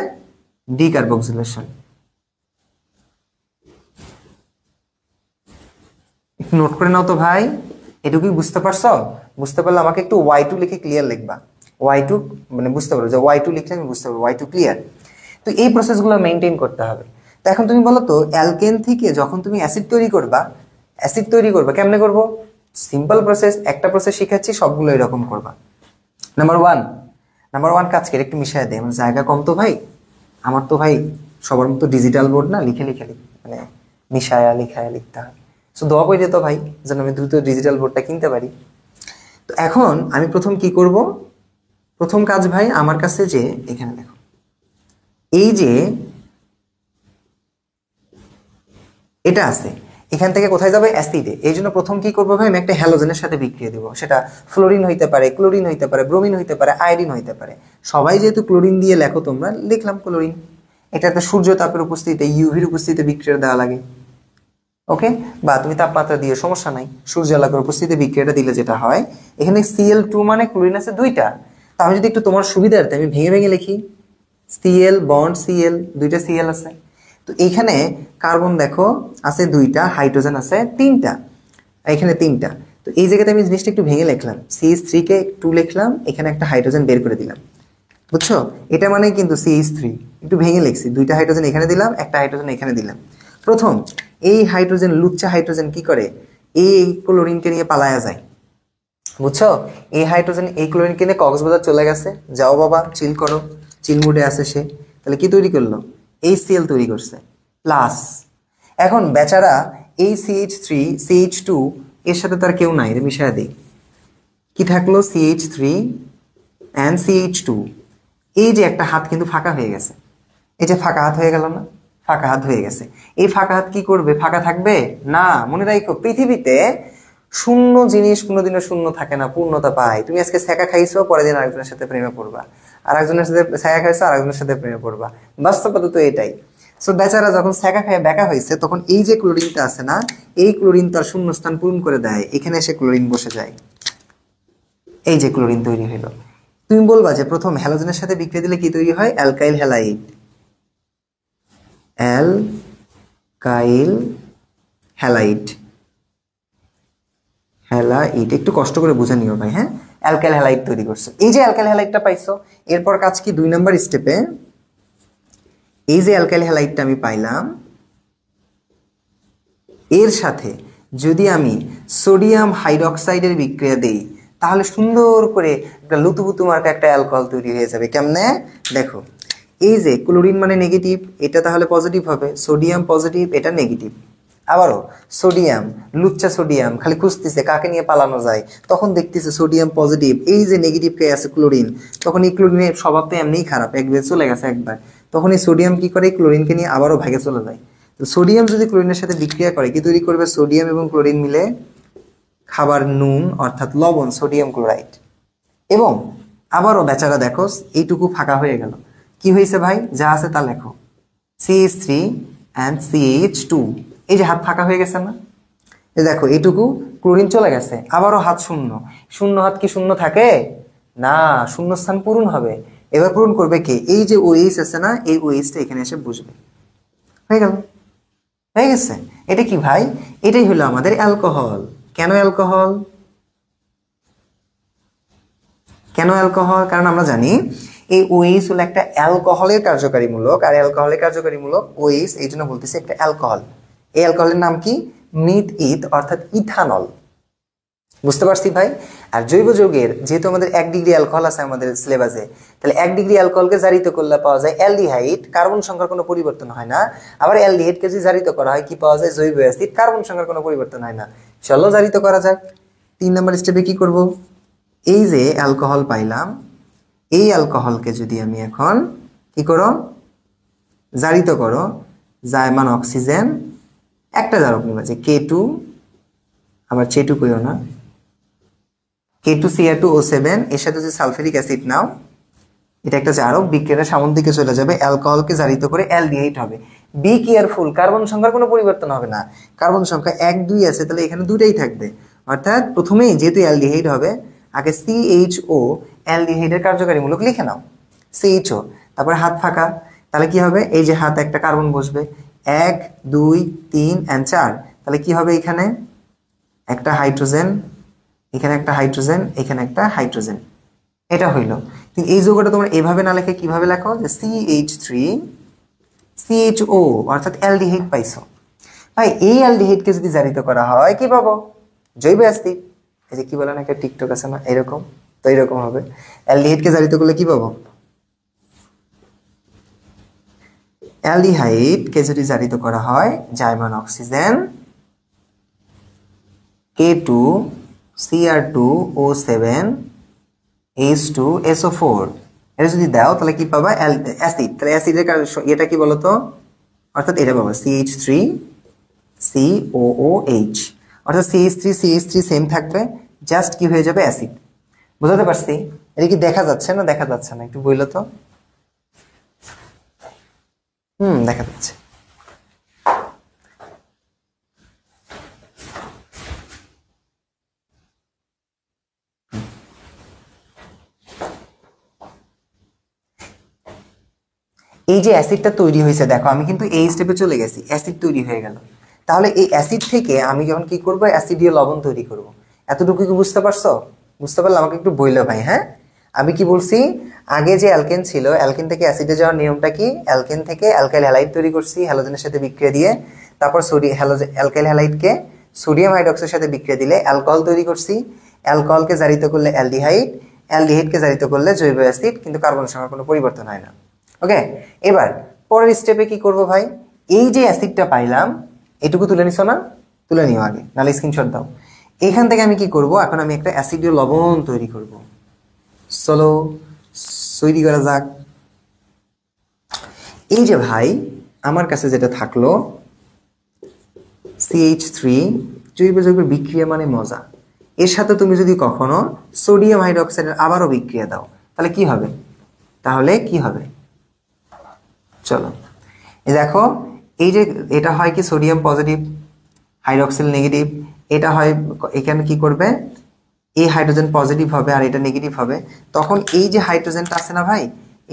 ডিকার্বক্সিলেশন। একটু নোট করে নাও তো ভাই, এটুকু বুঝতে পারছো, বুঝতে পারলে আমাকে একটু Y2 লিখে ক্লিয়ার লিখবা। Y2 মানে বুঝতে পারো যে Y2 লিখলে আমি বুঝতে পারবো Y2 ক্লিয়ার। তো এই প্রসেসগুলো মেনটেন করতে হবে। তো এখন তুমি বলো তো, অ্যালকেন থেকে যখন তুমি অ্যাসিড তৈরি করবা, অ্যাসিড তৈরি করবা কেমনে করবো, সিম্পল প্রসেস, একটা প্রসেস শিখাচ্ছি, সবগুলো এরকম করবা। নাম্বার ওয়ান কাজ করে একটু মিশাই দেয়, আমার জায়গা কম তো ভাই, আমার তো ভাই সবার মতো ডিজিটাল বোর্ড না, লিখে লিখে মানে মিশায়া লিখায়া লিখতে হয়। সো দোয়া করে দিত ভাই যেন আমি দ্রুত ডিজিটাল বোর্ডটা কিনতে পারি। তো এখন আমি প্রথম কি করব, প্রথম কাজ ভাই আমার কাছে যে এখানে দেখো এই যে এটা আছে, এখান থেকে কোথায় যাবে অ্যাসিডে। এই জন্য প্রথম কি করবো ভাই, আমি একটা হ্যালোজেনের সাথে বিক্রিয়া দিব। সেটা ফ্লোরিন হইতে পারে, ক্লোরিন হইতে পারে, ব্রোমিন হইতে পারে, আয়োডিন হইতে পারে। সবাই যেহেতু ক্লোরিন দিয়ে লেখো তোমরা, লিখলাম ক্লোরিন। এটা একটা সূর্য তাপের উপস্থিতিতে, ইউভির উপস্থিতিতে বিক্রিয়া দেওয়া লাগে। ওকে, বা তুমি তাপমাত্রা দিয়ে সমস্যা নাই, সূর্য আলোকের উপস্থিতিতে বিক্রিয়াটা দিলে যেটা হয়, এখানে Cl2 মানে ক্লোরিন আছে দুইটা। তো আমি যদি একটু তোমার সুবিধার্থে আমি ভেঙে ভেঙে লিখি, Cl বন্ড Cl, দুইটা Cl আছে। তো এইখানে কার্বন দেখো আছে দুইটা, হাইড্রোজেন আছে তিনটা, এখানে তিনটা। তো এই জায়গাতে আমি জিনিসটা একটু ভেঙে লিখলাম, CH3 কে 2 লিখলাম, এখানে একটা হাইড্রোজেন বের করে দিলাম। বুঝছো, এটা মানে কিন্তু CH3 একটু ভেঙে লিখছি, দুইটা হাইড্রোজেন এখানে দিলাম, একটা হাইড্রোজেন এখানে দিলাম। প্রথম এই হাইড্রোজেন, লুচ্চা হাইড্রোজেন কি করে, এই ক্লোরিনকে নিয়ে পালায়া যায়। বুঝছো, এই হাইড্রোজেন এই ক্লোরিনকে নিয়ে কক্সবাজার চলে গেছে, যাও বাবা চিল করো, চিল মুডে আছে সে। তাহলে কি তৈরি করলো, এই Cl তৈরি করছে প্লাস। এখন বেচারা এই CH3 CH2 এর সাথে তার কেউ নাই, মিশায়া দিই, কি থাকলো CH3 and CH2। এই যে একটা হাত কিন্তু ফাঁকা হয়ে গেছে, এই যে ফাঁকা হাত হয়ে গেল না, ফাঁকা হাত হয়ে গেছে। এই ফাঁকা হাত কি করবে, ফাঁকা থাকবে না। মনে রাখো পৃথিবীতে শূন্য জিনিস কোনোদিনও শূন্য থাকে না, পূর্ণতা পায়। তুমি আজকে ছ্যাঁকা খাইছো, পরের দিন আরেকজনের সাথে প্রেমে পড়বা, আর একজনের সাথে ছ্যাঁকা খাইছো, আরেকজনের সাথে প্রেমে পড়বা। বাস্তবতা তো এটাই। সো বেচারা যখন ছ্যাঁকা খাইয়ে ব্যাকা হয়েছে, তখন এই যে ক্লোরিনটা আছে না, এই ক্লোরিন তার শূন্যস্থান পূরণ করে দেয়, এখানে এসে ক্লোরিন বসে যায়, এই যে ক্লোরিন তৈরি হইলো। তুমি বলবা যে প্রথম হ্যালোজেনের সাথে বিক্রিয়া দিলে কি তৈরি হয়, alkyl halide, alkyl halide, halide একটু কষ্ট করে বুঝে নিও ভাই, হ্যাঁ। অ্যালকাইল হ্যালাইড তৈরি করছে, এই যে অ্যালকাইল হ্যালাইডটা পাইছো। এরপর কাজ কি, 2 নম্বর স্টেপে এই যে অ্যালকাইল হ্যালাইডটা আমি পাইলাম, এর সাথে যদি আমি সোডিয়াম হাইড্রোক্সাইডের বিক্রিয়া দেই, তাহলে সুন্দর করে একটা লুতুপুতু মার্কা একটা অ্যালকোহল তৈরি হয়ে যাবে। কেমনে দেখো, এই যে ক্লোরিন মানে নেগেটিভ, এটা তাহলে পজিটিভ হবে, সোডিয়াম পজিটিভ, এটা নেগেটিভ। আবারও সোডিয়াম, লুচ্চা সোডিয়াম খালি খুঁজতেছে কাকে নিয়ে পালানো যায়, তখন দেখতেছে সোডিয়াম পজিটিভ, এই যে নেগেটিভ কে আছে ক্লোরিন, তখন এই ক্লোরিনের স্বভাব তো এমনিই খারাপ, একবার চলে গেছে একবার, তখন এই সোডিয়াম কি করে, ক্লোরিনকে নিয়ে আবারও ভাগে চলে যায়। তো সোডিয়াম যদি ক্লোরিনের সাথে বিক্রিয়া করে, কি তৈরি করবে, সোডিয়াম এবং ক্লোরিন মিলে খাবার নুন অর্থাৎ লবণ, সোডিয়াম ক্লোরাইড। এবং আবারও বেচারা দেখো এইটুকু ফাঁকা হয়ে গেল, কি হয়েছে ভাই, যা আছে তা লেখো, CH3 and CH2। এই যে হাত ফাঁকা হয়ে গেছে না, এই দেখো এইটুকু ক্লোরিন চলে গেছে, আবারও হাত শূন্য। শূন্য হাত কি শূন্য থাকে না, শূন্য স্থান পূরণ হবে। এবার পূরণ করবে কে, এই যে OH আছে না, এই OH-টা এখানে এসে বসবে, হয়ে গেল, হয়ে গেছে। এটা কি ভাই, এটাই হলো আমাদের অ্যালকোহল। কেন অ্যালকোহল, কেন অ্যালকোহল, কারণ আমরা জানি এই OH হলো একটা অ্যালকোহলের কার্যকারীমূলক, আর অ্যালকোহলের কার্যকারীমূলক OH, এই জন্য বলতেছি একটা অ্যালকোহল। এই অ্যালকোহলের নাম কি, মিথ ইথ অর্থাৎ ইথানল। বুঝতে পারছি ভাই। আর জৈব যৌগের যেহেতু আমাদের 1 ডিগ্রি অ্যালকোহল আছে আমাদের সিলেবাসে, তাহলে 1 ডিগ্রি অ্যালকোহলকে জারিত করলে পাওয়া যায় অ্যালডিহাইড, কার্বন সংখ্যার কোনো পরিবর্তন হয় না। আবার অ্যালডিহাইডকে যদি জারিত করা হয় কি পাওয়া যায়, জৈব অ্যাসিড, কার্বন সংখ্যার কোনো পরিবর্তন হয় না। চলো জারিত করা যাক। 3 নম্বর স্টেপে কি করব, এই যে অ্যালকোহল পাইলাম, এই অ্যালকোহলকে যদি আমি এখন কি করো, জারিত করো, জায়মান অক্সিজেন একটা জারক নিবা, যে K2, আবার C2 কইও না, K2Cr2O7, এর সাথে যদি সালফিউরিক অ্যাসিড নাও, এটা একটা জারক, বিক্রিয়াটা সামনের দিকে চলে যাবে, অ্যালকোহলকে জারিত করে অ্যালডিহাইড হবে। বি কেয়ারফুল, কার্বন সংখ্যার কোনো পরিবর্তন হবে না, কার্বন সংখ্যা 1 2 আছে, তাহলে এখানে দুটাই থাকবে। অর্থাৎ প্রথমেই যেহেতু অ্যালডিহাইড হবে, আগে CHO অ্যালডিহাইডের কার্যকারীমূলক লিখে নাও, CHO, তারপরে হাত ফাঁকা, তাহলে কি হবে, এই যে হাত একটা কার্বন বসবে, 1 2 3 and 4, তাহলে কি হবে, এখানে একটা হাইড্রোজেন, এখানে একটা হাইড্রোজেন, এখানে একটা হাইড্রোজেন, এটা হইল। কিন্তু এই যৌগটা তোমরা এভাবে না লেখে কিভাবে লেখো, যে CH3 CHO অর্থাৎ অ্যালডিহাইড পাইছো। ভাই এই অ্যালডিহাইডকে যদি জারিত করা হয় কি পাবো, জৈব অ্যাসিড। এই যে কি বলে না, একটা টিকটক আছে না, এরকম, তো এরকম হবে। অ্যালডিহাইডকে জারিত করলে কি পাবো, অ্যালডিহাইড কে যদি জারিত করা হয় জাইমান অক্সিজেন K2Cr2O7 H2SO4 এটা যদি দাও তাহলে কি পাবা অ্যাসিড তাহলে অ্যাসিডের এটা কি বলতো অর্থাৎ এটা পাবা CH3COOH অর্থাৎ CH3 সেম থাকবে জাস্ট কি হয়ে যাবে অ্যাসিড বুঝতে পারছি এটা কি দেখা যাচ্ছে না দেখা যাচ্ছে না একটু বললো তো দেখা যাচ্ছে এই যে অ্যাসিডটা তৈরি হয়েছে দেখো আমি কিন্তু এই স্টেপে চলে গেছি অ্যাসিড তৈরি হয়ে গেল তাহলে এই অ্যাসিড থেকে আমি যখন কি করব অ্যাসিডীয় লবণ তৈরি করব এতটুকু কি বুঝতে পারছো বুঝতে পারলে আমাকে একটু বইলো ভাই হ্যাঁ আমি কি বলছি আগে যে অ্যালকেন ছিল অ্যালকেন থেকে অ্যাসিডে যাওয়ার নিয়মটা কি অ্যালকেন থেকে অ্যালকাইল হ্যালাইড তৈরি করছি হ্যালোজেনের সাথে বিক্রিয়া দিয়ে তারপর অ্যালকাইল হ্যালাইডকে সোডিয়াম হাইড্রক্সাইডের সাথে বিক্রিয়া দিলে অ্যালকোহল তৈরি করছি অ্যালকোহলকে জারিত করলে অ্যালডিহাইড অ্যালডিহাইডকে জারিত করলে জৈব অ্যাসিড কিন্তু কার্বন সংখ্যার কোনো পরিবর্তন হয় না ওকে এবার পরের স্টেপে কি করব ভাই এই যে অ্যাসিডটা পাইলাম এটুকু তুলে নিছো না তুলে নিও আগে নালে স্ক্রিনশট দাও এখান থেকে আমি কি করব এখন আমি একটা অ্যাসিডীয় লবণ তৈরি করব চলো তৈরি করা যাক এই যে ভাই আমার কাছে যেটা থাকলো CH3 জৈব যৌগের বিক্রিয়া মানে মজা এর সাথে তুমি যদি কখনো সোডিয়াম হাইড্রোক্সাইডের আবারও বিক্রিয়া দাও তাহলে কি হবে চলো এই দেখো এই যে এটা হয় কি সোডিয়াম পজিটিভ হাইড্রক্সিল নেগেটিভ এটা হয় এখানে কি করবে এই হাইড্রোজেন পজিটিভ হবে আর এটা নেগেটিভ হবে তখন এই যে হাইড্রোজেনটা আছে না ভাই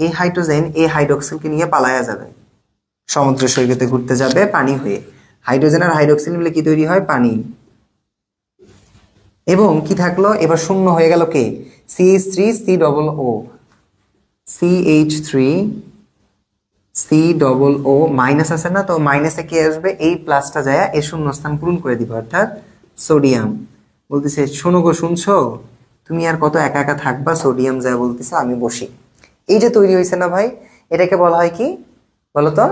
এই হাইড্রোজেন এই হাইড্রক্সিলকে নিয়ে পালায়া যাবে সমুদ্র সৈকতে ঘুরতে যাবে পানি হয়ে হাইড্রোজেন আর হাইড্রক্সিল মিলে কি তৈরি হয় পানি এবং কি থাকলো এবার শূন্য হয়ে গেল কে CH3COO CH3COO মাইনাস আছে না তো মাইনাসে কি আসবে এই প্লাসটা যায় এই শূন্য স্থান পূরণ করে দিবে অর্থাৎ সোডিয়াম বলতেছে শোনো গো শুনছো তুমি আর কত একা একা থাকবা সোডিয়াম যায় বলতেছে আমি বসি এই যে তৈরি হয়েছে না ভাই এটাকে বলা হয় কি বলো তো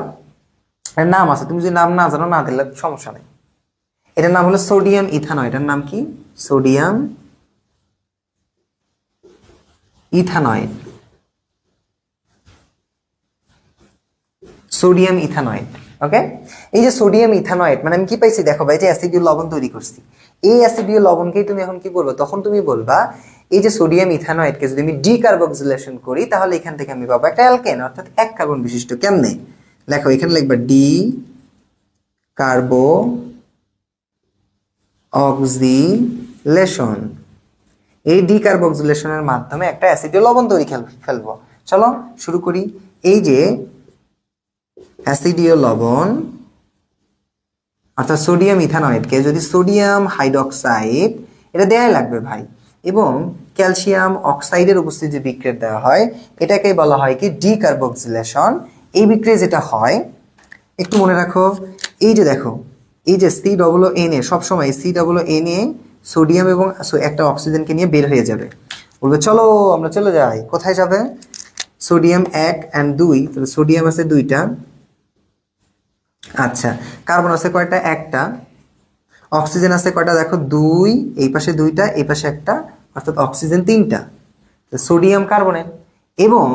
এর নাম আছে তুমি যদি নাম না জানো না দিলে সমস্যা নেই এটার নাম হলো সোডিয়াম ইথানয়েড এটার নাম কি সোডিয়াম ইথানয়েড ওকে এই যে সোডিয়াম ইথানয়েড মানে আমি কি পাইছি দেখো ভাই যে অ্যাসিডীয় লবণ তৈরি করছি এই অ্যাসিডীয় লবণকেই তুমি এখন কি করবে তখন তুমি বলবা এই যে সোডিয়াম ইথানয়েডকে যদি আমি ডিকার্বক্সিলেশন করি তাহলে এখান থেকে আমি পাবো একটা অ্যালকেন অর্থাৎ এক কার্বন বিশিষ্ট কেমনে লেখো এখানে লিখবা ডি কার্বো অক্সিলেশন এই ডিকার্বক্সিলেশনের মাধ্যমে একটা অ্যাসিডীয় লবণ তৈরি ফেলবো চলো শুরু করি এই যে অ্যাসিডীয় লবণ অর্থাৎ সোডিয়াম ইথানয়েডকে যদি সোডিয়াম হাইড্রক্সাইড এটা দেয়াই লাগবে ভাই এবং ক্যালসিয়াম অক্সাইডের উপস্থিতি বিক্রিয়া দেওয়া হয় এটাকে বলা হয় কি ডিকার্বক্সিলেশন এই বিক্রিয়া যেটা হয় একটু মনে রাখো এই যে দেখো এই যে COONA সবসময় COONA সোডিয়াম এবং একটা অক্সিজেনকে নিয়ে বের হয়ে যাবে বলবে চলো আমরা চলে যাই কোথায় যাবে সোডিয়াম 1 and 2 তাহলে সোডিয়াম আছে 2টা আচ্ছা কার্বন আছে কয়টা একটা অক্সিজেন আছে কয়টা দেখো 2 এই পাশে 2টা এই পাশে একটা অর্থাৎ অক্সিজেন 3টা সোডিয়াম কার্বনেট এবং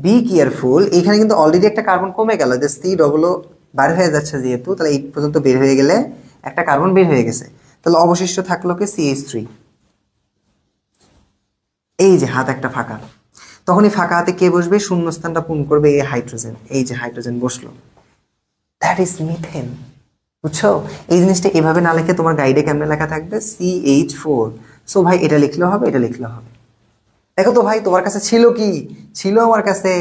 বি কেয়ারফুল এখানে কিন্তু অলরেডি একটা কার্বন কমে গেল যে COO বের হয়ে যাচ্ছে যেহেতু তাহলে এই পর্যন্ত বের হয়ে গেলে একটা কার্বন বের হয়ে গেছে তাহলে অবশিষ্ট থাকলো কি CH3 এই যে হাত একটা ফাঁকা তখন এই ফাঁকা হাতে কে বসবে শূন্যস্থানটা পূরণ করবে এই হাইড্রোজেন এই যে হাইড্রোজেন বসলো দ্যাট ইজ মিথেন বুঝছো এই জিনিসটা এভাবে না লিখে তোমার গাইডে কেমনে লেখা থাকবে CH4 সো ভাই এটা লিখলেও হবে এটা লিখলেও হবে দেখো তো ভাই তোমার কাছে ছিল কি ছিল আমার কাছে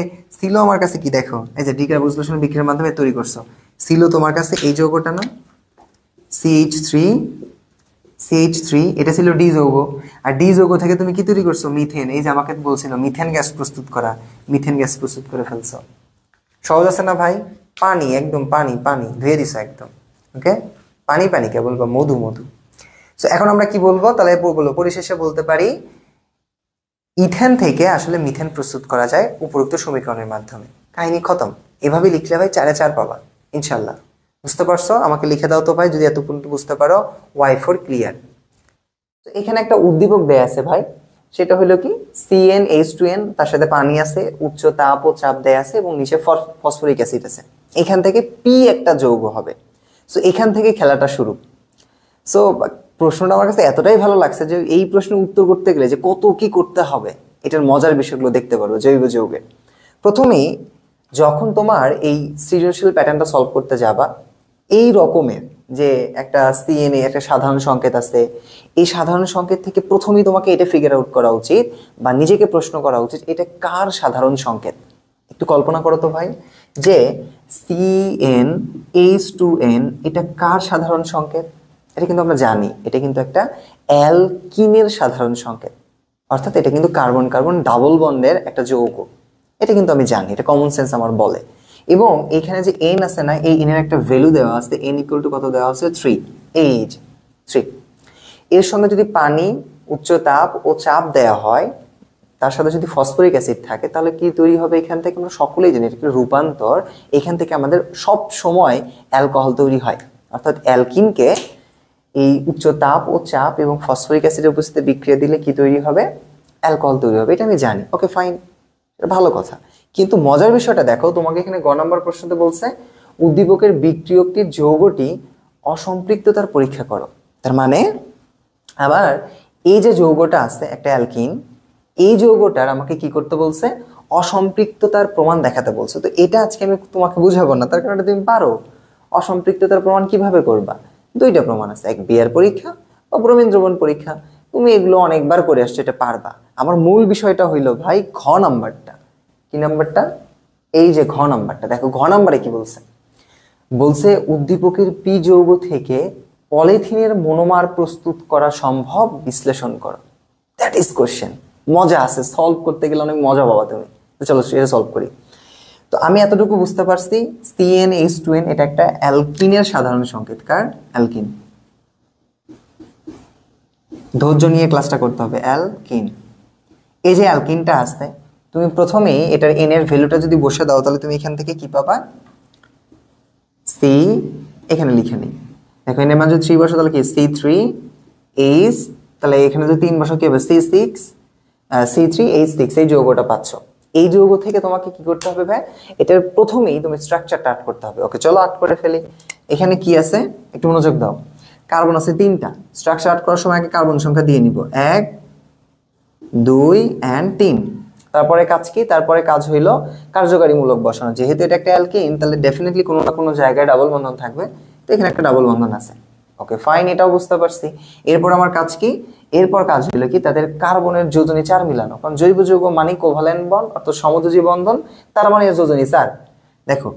কি দেখো এই যে ডিকার্বক্সিলেশন বিক্রিয়ার মাধ্যমে তৈরি করছো ছিল তোমার কাছে এই যৌগটা না CH3 এটা ছিল ডি যৌগ আর ডি যৌগ থেকে তুমি কি তৈরি করছো মিথেন এই যে আমাকে বলছিল মিথেন গ্যাস প্রস্তুত করে ফেলছো সহজ আছে না ভাই পানি একদম পানি ধুয়ে দিছো একদম ওকে পানি কে বলবো মধু সো এখন আমরা কি বলবো তাহলে বলবো পরিশেষে বলতে পারি ইথেন থেকে আসলে মিথেন প্রস্তুত করা যায় উপরোক্ত সমীকরণের মাধ্যমে কাহিনী খতম। এভাবে লিখলে ভাই 4 এ 4 পাবা ইনশাল্লাহ। বুঝতে পারছো? আমাকে লিখে দাও তো ভাই যদি এত পর্যন্ত বুঝতে পারো। Why for clear. তো এখানে একটা উদ্দীপক দেয়া আছে ভাই, সেটা হলো কি CnH2n, তার সাথে পানি আছে, উচ্চ তাপ ও চাপ দেয়া আছে এবং নিচে ফসফরিক অ্যাসিড আছে। এখান থেকে পি একটা যৌগ হবে। সো এখান থেকে খেলাটা শুরু। সো প্রশ্নটা আমার কাছে এতটাই ভালো লাগছে যে এই প্রশ্নের উত্তর করতে গেলে যে কত কি করতে হবে এটার মজার বিষয়গুলো দেখতে পারবো জৈব যৌগে। প্রথমেই যখন তোমার এই সৃজনশীল প্যাটার্নটা সলভ করতে যাবা, এই রকমের যে একটা CNA একটা সাধারণ সংকেত আছে, এই সাধারণ সংকেত থেকে প্রথমেই তোমাকে এটা ফিগার আউট করা উচিত বা নিজেকে প্রশ্ন করা উচিত এটা কার সাধারণ সংকেত। একটু কল্পনা করো তো ভাই যে CnH2n এটা কার সাধারণ সংকেত। এটা কিন্তু আমরা জানি এটা কিন্তু একটা অ্যালকিনের সাধারণ সংকেত, অর্থাৎ এটা কিন্তু কার্বন কার্বন ডাবল বন্ডের একটা যৌগ। এটা কিন্তু আমি জানি, এটা কমন সেন্স আমার বলে। এবং এখানে যে n আছে না, এই n এর একটা ভ্যালু দেওয়া আছে, n ইকুয়াল টু কত দেওয়া আছে 3, এইচ 3। এর সঙ্গে যদি পানি, উচ্চ তাপ ও চাপ দেয়া হয়, তার সাথে যদি ফসফরিক অ্যাসিড থাকে, তাহলে কি তৈরি হবে এখান থেকে আমরা সকলেই জানি এটা রূপান্তর। এখান থেকে আমাদের সব সময় অ্যালকোহল তৈরি হয়, অর্থাৎ অ্যালকিনকে এই উচ্চ তাপ ও চাপ এবং ফসফরিক অ্যাসিডের উপস্থিতিতে বিক্রিয়া দিলে কি তৈরি হবে? অ্যালকোহল তৈরি হবে। এটা আমি জানি, ওকে ফাইন, এটা ভালো কথা। কিন্তু মজার বিষয়টা দেখো, তোমাকে এখানে গ নম্বর প্রশ্নতে বলছে উদ্দীপকের বিক্রিয়কটির যৌগটি অসম্পৃক্ততার পরীক্ষা করো। তার মানে আবার এই যে যৌগটা আছে একটা অ্যালকিন, এই যৌগটার আমাকে কি করতে বলছে? অসম্পৃক্ততার প্রমাণ দেখাতে বলছে। তো এটা আজকে আমি তোমাকে বুঝাবো না, তার কারণে তুমি পারো। অসম্পৃক্ততার প্রমাণ কিভাবে করবা? দুইটা প্রমাণ আছে, এক বিয়ার পরীক্ষা ও ব্রোমিন দ্রবণ পরীক্ষা। তুমি এগুলো অনেকবার করে আসছো, এটা পারবা। আমার মূল বিষয়টা হইলো ভাই ঘ নাম্বারটা। কি নাম্বারটা? এই যে ঘ নাম্বারটা দেখো, ঘ নাম্বারে কি বলছে? বলছে উদ্দীপকের পি যৌগ থেকে পলিথিনের মনোমার প্রস্তুত করা সম্ভব, বিশ্লেষণ করো। That is question. মজা আছে, সলভ করতে গেলে অনেক মজা পাবা তুমি। তো চলো এটা সলভ করি। তো আমি এতটুকু বুঝতে পারছি CnH2n এটা একটা অ্যালকিনের সাধারণ সংকেত। কার? অ্যালকিন। ধৈর্য নিয়ে ক্লাসটা করতে হবে। অ্যালকিন, এই যে অ্যালকিনটা আসছে, তুমি প্রথমে এটার n এর ভ্যালুটা যদি বসে দাও, তাহলে তুমি এখান থেকে কি পাবা? সি, এখানে লিখে নিই দেখো, n এর মান যদি 3 বসো তাহলে কি C3H, তাহলে এখানে যদি 3 বসো কি হবে? C3H6, এই যৌগটা পাচ্ছ। এই যৌগ থেকে তোমাকে কি করতে হবে ভাই? এটার প্রথমেই তুমি স্ট্রাকচারটা আট করতে হবে। ওকে চলো আট করে ফেলি। এখানে কি আছে একটু মনোযোগ দাও। কার্বন আছে 3টা। স্ট্রাকচার আট করার সময় আগে কার্বন সংখ্যা দিয়ে নিব, 1 2 and 3। তারপরে কাজ কি? তারপরে কাজ হইলো কার্যকারীমূলক বসানো। যেহেতু এটা একটা অ্যালকিন, তাহলে ডেফিনেটলি কোনো না কোনো জায়গায় ডাবল বন্ধন থাকবে। তো এখানে একটা ডাবল বন্ধন আছে। ওকে ফাইন, এটাও বুঝতে পারছি। এরপর আমার কাজ কি? এরপর কাজ হলো কি তাদের কার্বনের যোজনী 4 মিলানো। কারণ জৈব যৌগ মানে কোভালেন্ট বন্ড অর্থাৎ সমযোজী বন্ধন, তার মানে যোজনী 4। দেখো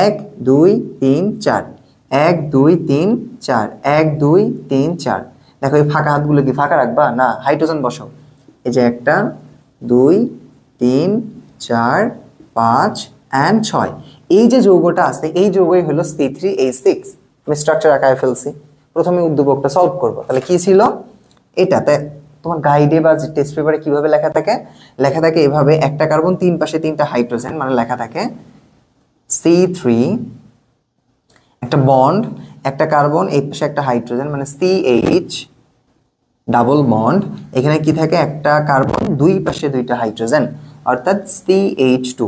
1 2 3 4, 1 2 3 4, 1 2 3 4। দেখো এই ফাঁকা হাতগুলো কি ফাঁকা রাখবা? না, হাইড্রোজেন বসাও। এই যে 1 2 3 4 5 and 6। এই যে যৌগটা আছে এই যৌগই হলো C3H6। আমি স্ট্রাকচার আঁকায় ফেলছি। প্রথমে উদ্দীপকটা সলভ করব। তাহলে কি ছিল এটাতে? তোমার গাইডে বা টেস্ট পেপারে কিভাবে লেখা থাকে? লেখা থাকে এভাবে, একটা কার্বন, 3 পাশে 3টা হাইড্রোজেন, মানে লেখা থাকে C3, একটা বন্ড, একটা কার্বন, এই পাশে একটা হাইড্রোজেন, মানে CH ডাবল বন্ড। এখানে কি থাকে? একটা কার্বন, 2 পাশে 2টা হাইড্রোজেন, অর্থাৎ CH2।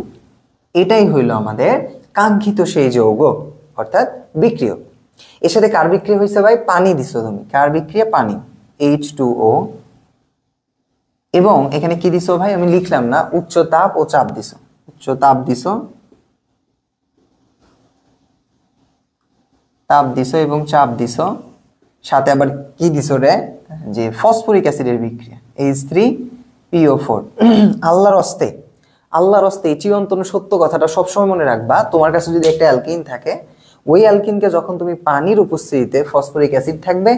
এটাই হইল আমাদের কাঙ্ক্ষিত সেই যৌগ, অর্থাৎ বিক্রিয়ক। এর সাথে কার বিক্রিয়া হয়েছে ভাই? পানি দিছো তুমি। কার বিক্রিয়া? পানি, H2O। এবং এখানে কি দিছো ভাই? আমি লিখলাম না, উচ্চ তাপ ও চাপ দিছো। উচ্চ তাপ দিছো, তাপ দিছো এবং চাপ দিছো। সাথে আবার কি দিছো রে? যে ফসফরিক অ্যাসিডের বিক্রিয়া, H3PO4। আল্লাহর হস্তে, আল্লাহর হস্তে এই চিরন্তন সত্য কথাটা সবসময় মনে রাখবা। তোমার কাছে যদি একটা অ্যালকিন থাকে, ওই অ্যালকিনকে যখন তুমি পানির উপস্থিতিতে, ফসফরিক অ্যাসিড থাকবে,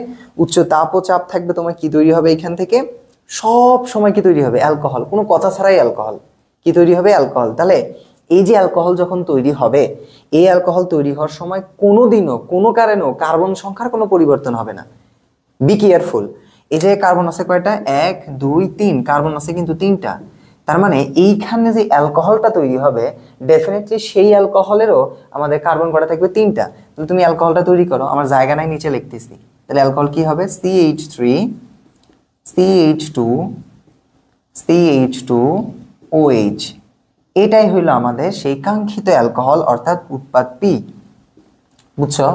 উচ্চ তাপ ও চাপ থাকবে, তোমার কি তৈরি হবে? এখান থেকে সব সময় কি তৈরি হবে? অ্যালকোহল। কোনো কথা ছাড়াই অ্যালকোহল। কি তৈরি হবে? অ্যালকোহল। তাহলে এই যে অ্যালকোহল যখন তৈরি হবে, এই অ্যালকোহল তৈরি হওয়ার সময় কোনোদিনও কোনো কারণেও কার্বন সংখ্যার কোনো পরিবর্তন হবে না। Be careful. এই যে কার্বন আছে কয়টা? 1 2 3, কার্বন আছে কিন্তু 3টা। তার মানে এইখানে যে অ্যালকোহলটা তৈরি হবে ডেফিনেটলি সেই অ্যালকোহলেরও আমাদের কার্বন করা থাকবে 3টা। তাহলে তুমি অ্যালকোহলটা তৈরি করো, আমার জায়গা নাই নিচে লিখতেছি। তাহলে অ্যালকোহল কি হবে? CH3 CH2 CH2 OH। এটাই হইলো আমাদের সেই কাঙ্ক্ষিত অ্যালকোহল অর্থাৎ উৎপাদ P। বুঝছো?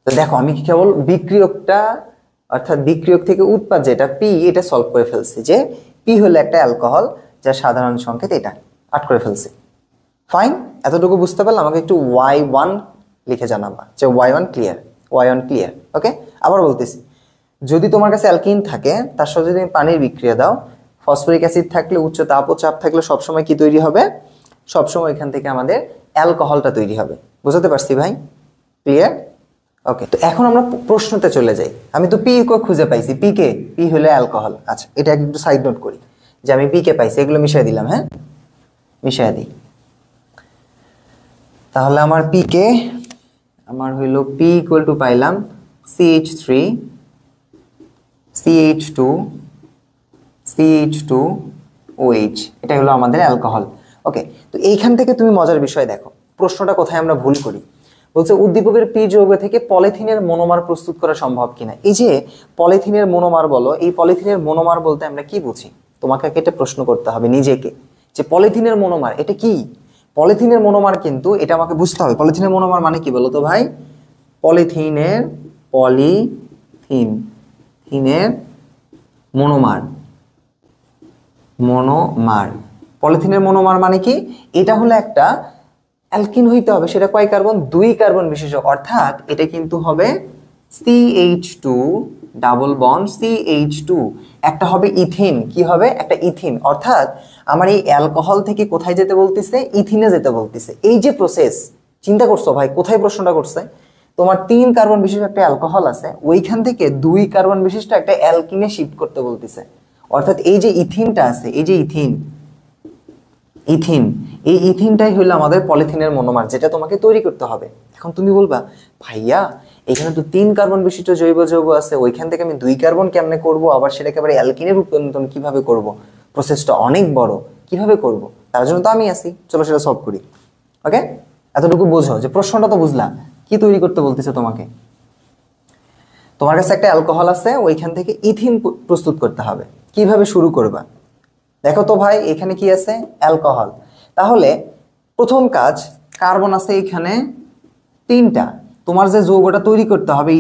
তো দেখো আমি কেবল বিক্রিয়কটা অর্থাৎ বিক্রিয়ক থেকে উৎপাদ যেটা P এটা সলভ করে ফেলছি, যে P হলো একটা অ্যালকোহল যার সাধারণ সংকেত এটা, আট করে ফেলছি। ফাইন, এতটুকু বুঝতে পারলে আমাকে একটু Y1 লিখে জানাবা যে Y1 ক্লিয়ার, Y1 ক্লিয়ার। ওকে, আবার বলতেছি, যদি তোমার কাছে অ্যালকিন থাকে তার সাথে যদি তুমি পানির বিক্রিয়া দাও, ফসফরিক অ্যাসিড থাকলে উচ্চ তাপ ও চাপ থাকলে সবসময় কি তৈরি হবে? সবসময় এখান থেকে আমাদের অ্যালকোহলটা তৈরি হবে। বুঝতে পারছি ভাই? ক্লিয়ার? ওকে, তো এখন আমরা প্রশ্নতে চলে যাই। আমি তো পি খুঁজে পাইছি, পি কে, পি হলো অ্যালকোহল। আচ্ছা, এটা একটু সাইড নোট করি যে আমি পি কে পাইছি, এগুলো মিশিয়ে দিলাম। হ্যাঁ, মিশিয়ে দিই। তাহলে আমার পি কে আমার হইল পি ইকুয়াল টু পাইলাম CH3 CH2 CH2 OH। এটা হলো আমাদের অ্যালকোহল। ওকে, তো এইখান থেকে তুমি মজার বিষয় দেখো, প্রশ্নটা কোথায় আমরা ভুল করি। বলছে উদ্দীপকের পি যৌগ থেকে পলিথিনের মনোমার প্রস্তুত করা সম্ভব কিনা। এই যে পলিথিনের মনোমার বলো, এই পলিথিনের মনোমার বলতে আমরা কি বুঝি? তোমাকে একটা প্রশ্ন করতে হবে নিজেকে, যে পলিথিনের মনোমার এটা কি? পলিথিনের মনোমার কিন্তু এটা আমাকে বুঝতে হবে। পলিথিনের মনোমার মানে কি বলো তো ভাই? পলিথিনের পলিথিনের মনোমার, মনোমার পলিথিনের মনোমার মানে কি? এটা হলো একটা অ্যালকিন হইতে হবে, সেটা কয় কার্বন? 2 কার্বন বিশিষ্ট, অর্থাৎ এটা কিন্তু হবে CH2 ডাবল বন্ড CH2। একটা হবে ইথিন, কি হবে? একটা ইথিন। অর্থাৎ আমার এই অ্যালকোহল থেকে কোথায় যেতে বলতেছে? ইথিনে যেতে বলতেছে। এই যে প্রসেস, চিন্তা করছো ভাই কোথায় প্রশ্নটা করছে? তোমার 3 কার্বন বিশিষ্ট একটা অ্যালকোহল আছে, ওইখান থেকে 2 কার্বন বিশিষ্ট একটা অ্যালকিনে শিফট করতে বলতেছে। অর্থাৎ এই যে ইথিনটা আছে, এই যে ইথিন, এই ইথিনটাই হলো আমাদের পলিথিনের মনোমার, যেটা তোমাকে তৈরি করতে হবে। এখন তুমি বলবা ভাইয়া এখানে তো 3 কার্বন বিশিষ্ট জৈব যৌগ আছে, ওইখান থেকে আমি 2 কার্বন কেমনে করব, আবার সেটাকে আবার অ্যালকিনে রূপান্তর কিভাবে করব? প্রসেসটা অনেক বড়, কিভাবে করব? তার জন্য তো আমি আছি, চলো সেটা সলভ করি। ওকে, এতটুকু বোঝো যে প্রশ্নটা তো বুঝলা, কি তৈরি করতে বলতেছে তোমাকে। তোমার কাছে একটা অ্যালকোহল আছে, ওইখান থেকে ইথিন প্রস্তুত করতে হবে। কিভাবে শুরু করবা? দেখো তো ভাই, এখানে কি আছে? অ্যালকোহল। তাহলে প্রথম কাজ, কার্বন আছে এখানে 3টা। তোমার যে যৌগটা তৈরি করতে হবে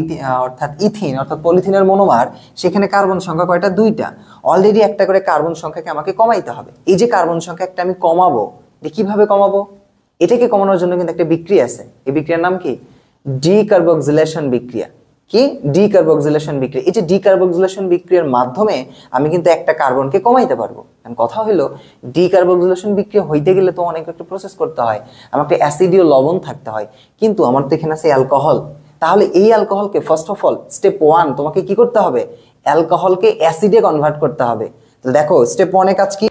অর্থাৎ ইথিন অর্থাৎ পলিথিনের মনোমার, সেখানে কার্বন সংখ্যা কয়টা? 2টা। অলরেডি একটা করে কার্বন সংখ্যাকে আমাকে কমাইতে হবে। এই যে কার্বন সংখ্যা একটা আমি কমাবো, এটা কিভাবে কমাবো? এটাকে কমানোর জন্য কিন্তু একটা বিক্রিয়া আছে। এই বিক্রিয়ার নাম কি? ডিকার্বক্সিলেশন বিক্রিয়া। কি? ডিকার্বক্সিলেশন বিক্রিয়া। এই যে ডিকার্বক্সিলেশন বিক্রিয়ার মাধ্যমে আমি কিন্তু একটা কার্বনকে কমাইতে পারবো। কারণ কথা হলো ডিকার্বক্সিলেশন বিক্রিয়া হইতে গেলে তো অনেক একটা প্রসেস করতে হয়, আমাকে অ্যাসিডীয় লবণ থাকতে হয়, কিন্তু আমার তো এখানে আছে অ্যালকোহল। তাহলে এই অ্যালকোহলকে ফার্স্ট অফ অল স্টেপ 1 তোমাকে কি করতে হবে? অ্যালকোহলকে অ্যাসিডে কনভার্ট করতে হবে। তো দেখো স্টেপ 1 এ কাজ কি?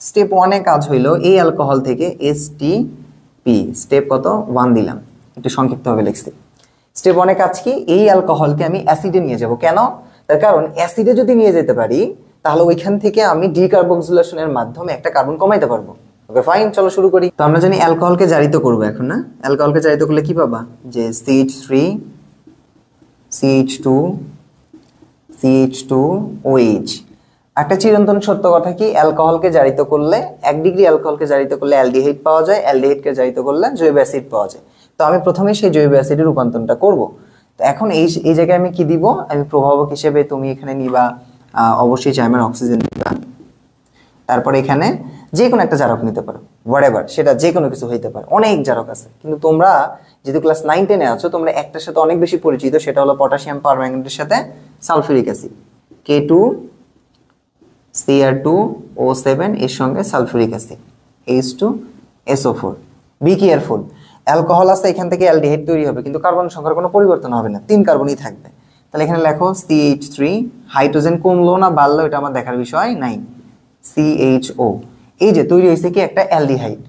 স্টেপ 1 এ কাজ হইলো এই অ্যালকোহল থেকে STP, স্টেপ কত? 1 দিলাম, একটু সংক্ষিপ্তভাবে লিখছি। স্টেপ 1 এ কাজ কি? এই অ্যালকোহলকে আমি অ্যাসিডে নিয়ে যাব। কেন? তার কারণ অ্যাসিডে যদি নিয়ে যেতে পারি তাহলে ওইখান থেকে আমি ডিকার্বক্সিলেশনের মাধ্যমে একটা কার্বন কমাইতে পারবো। ওকে ফাইন, চলো শুরু করি। তো আমরা জানি অ্যালকোহলকে জারিত করব এখন, না? অ্যালকোহলকে জারিত করলে কি পাবা? যে CH3 CH2 CH2 OH। একটা চিরন্তন সত্য কথা কি, অ্যালকোহলকে জারিত করলে 1 ডিগ্রি অ্যালকোহলকে জারিত করলে অ্যালডিহাইড পাওয়া যায়, অ্যালডিহাইডকে জারিত করলে জৈব অ্যাসিড পাওয়া যায়। তো আমি প্রথমে সেই জৈব অ্যাসিডের রূপান্তরটা করব। তো এখন এই জায়গায় আমি কি দিব? আমি প্রভাবক হিসেবে তুমি এখানে নিবা অবশ্যই জাইমার অক্সিজেন নিবা। তারপর এখানে যে কোনো একটা জারক নিতে পারো, হোয়াটএভার, সেটা যে কোনো কিছু হইতে পারে, অনেক জারক আছে। কিন্তু তোমরা যেহেতু ক্লাস 9-10 এ আছো, তোমরা একটার সাথে অনেক বেশি পরিচিত, সেটা হলো পটাশিয়াম পারম্যাঙ্গানেটের সাথে সালফিউরিক অ্যাসিড, K2Cr2O7 এর সঙ্গে sulphuric acid H2SO4। Be careful, alcohol আছে এখান থেকে অ্যালডিহাইড তৈরি হবে, কিন্তু কার্বন সংখ্যার কোনো পরিবর্তন হবে না, 3 কার্বনই থাকবে। তাহলে এখানে লেখো CH3, হাইড্রোজেন কমলো না বাড়লো এটা আমার দেখার বিষয় নাই, CHO। এই যে তৈরি হয়েছে কি? একটা অ্যালডিহাইড।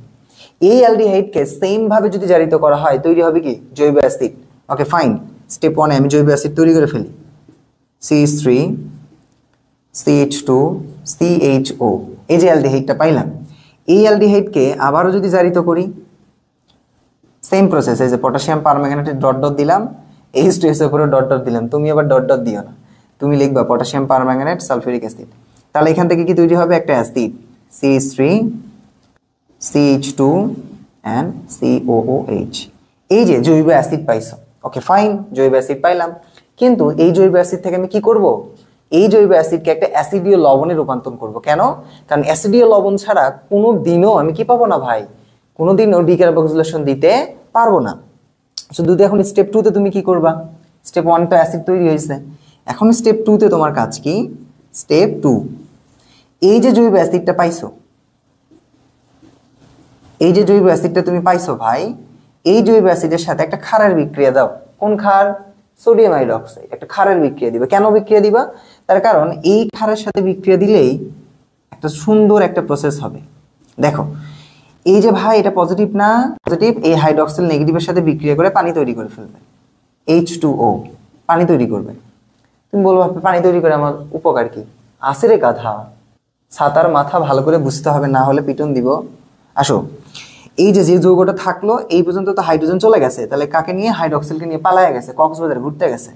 এই অ্যালডিহাইডকে সেম ভাবে যদি জারিত করা হয় তৈরি হবে কি? জৈব অ্যাসিড। ওকে ফাইন, স্টেপ 1 এ আমি জৈব অ্যাসিড তৈরি করে ফেলি। CH3 CH2 CHO, এই যে অ্যালডিহাইডটা পাইলাম, এই অ্যালডিহাইডকে আবারও যদি জারিত করি, সেম প্রসেস। এই যে পটাশিয়াম পারম্যাঙ্গানেটে ডট ডট দিলাম, H2S এর উপরে ডট ডট দিলাম। তুমি আবার ডট ডট দিও না, তুমি লিখবা পটাশিয়াম পারম্যাঙ্গানেট সালফিউরিক অ্যাসিড। তাহলে এখান থেকে কি তৈরি হবে? একটা acid CH3 CH2 and COOH। এই যে জৈব অ্যাসিড পাইছো, ওকে ফাইন, জৈব অ্যাসিড পাইলাম। কিন্তু এই জৈব অ্যাসিড থেকে আমি কি করব? এই জৈব অ্যাসিডকে একটা অ্যাসিডীয় লবণে রূপান্তর করব। কেন? কারণ অ্যাসিডীয় লবণ ছাড়া কোনো দিনও আমি কি পাবো না ভাই, কোনোদিনও ডিকার্বক্সিলেশন দিতে পারবো না। শুধু এখন স্টেপ 2 তে তুমি কি করবা? স্টেপ 1 তো অ্যাসিড তৈরি হয়েছে, এখন স্টেপ 2 তে তোমার কাজ কি? স্টেপ 2, এই যে জৈব অ্যাসিডটা পাইছো, এই যে জৈব অ্যাসিডটা তুমি পাইছো ভাই, এই জৈব অ্যাসিডের সাথে একটা ক্ষারের বিক্রিয়া দাও। কোন ক্ষার? Sodium hydroxide. একটা ক্ষারের বিক্রিয়া দিবা। কেন বিক্রিয়া দিবা? তার কারণ এই ক্ষারের সাথে বিক্রিয়া দিলেই একটা সুন্দর একটা প্রসেস হবে। দেখো এই যে ভাই এটা পজিটিভ না, পজিটিভ, এই হাইড্রোক্সিল নেগেটিভের সাথে বিক্রিয়া করে পানি তৈরি করে ফেলবে, H2O পানি তৈরি করবে। তুমি বলবো পানি তৈরি করে আমার উপকার কি? আছে রে গাধা, ছাতার মাথা ভালো করে বুঝতে হবে, না হলে পিটন দিব। আসো, এই যে যে যৌগটা থাকলো এই পর্যন্ত তো হাইড্রোজেন চলে গেছে, তাহলে কাকে নিয়ে? হাইড্রোক্সিলকে নিয়ে পালায় গেছে, কক্সবাজার ঘুরতে গেছে,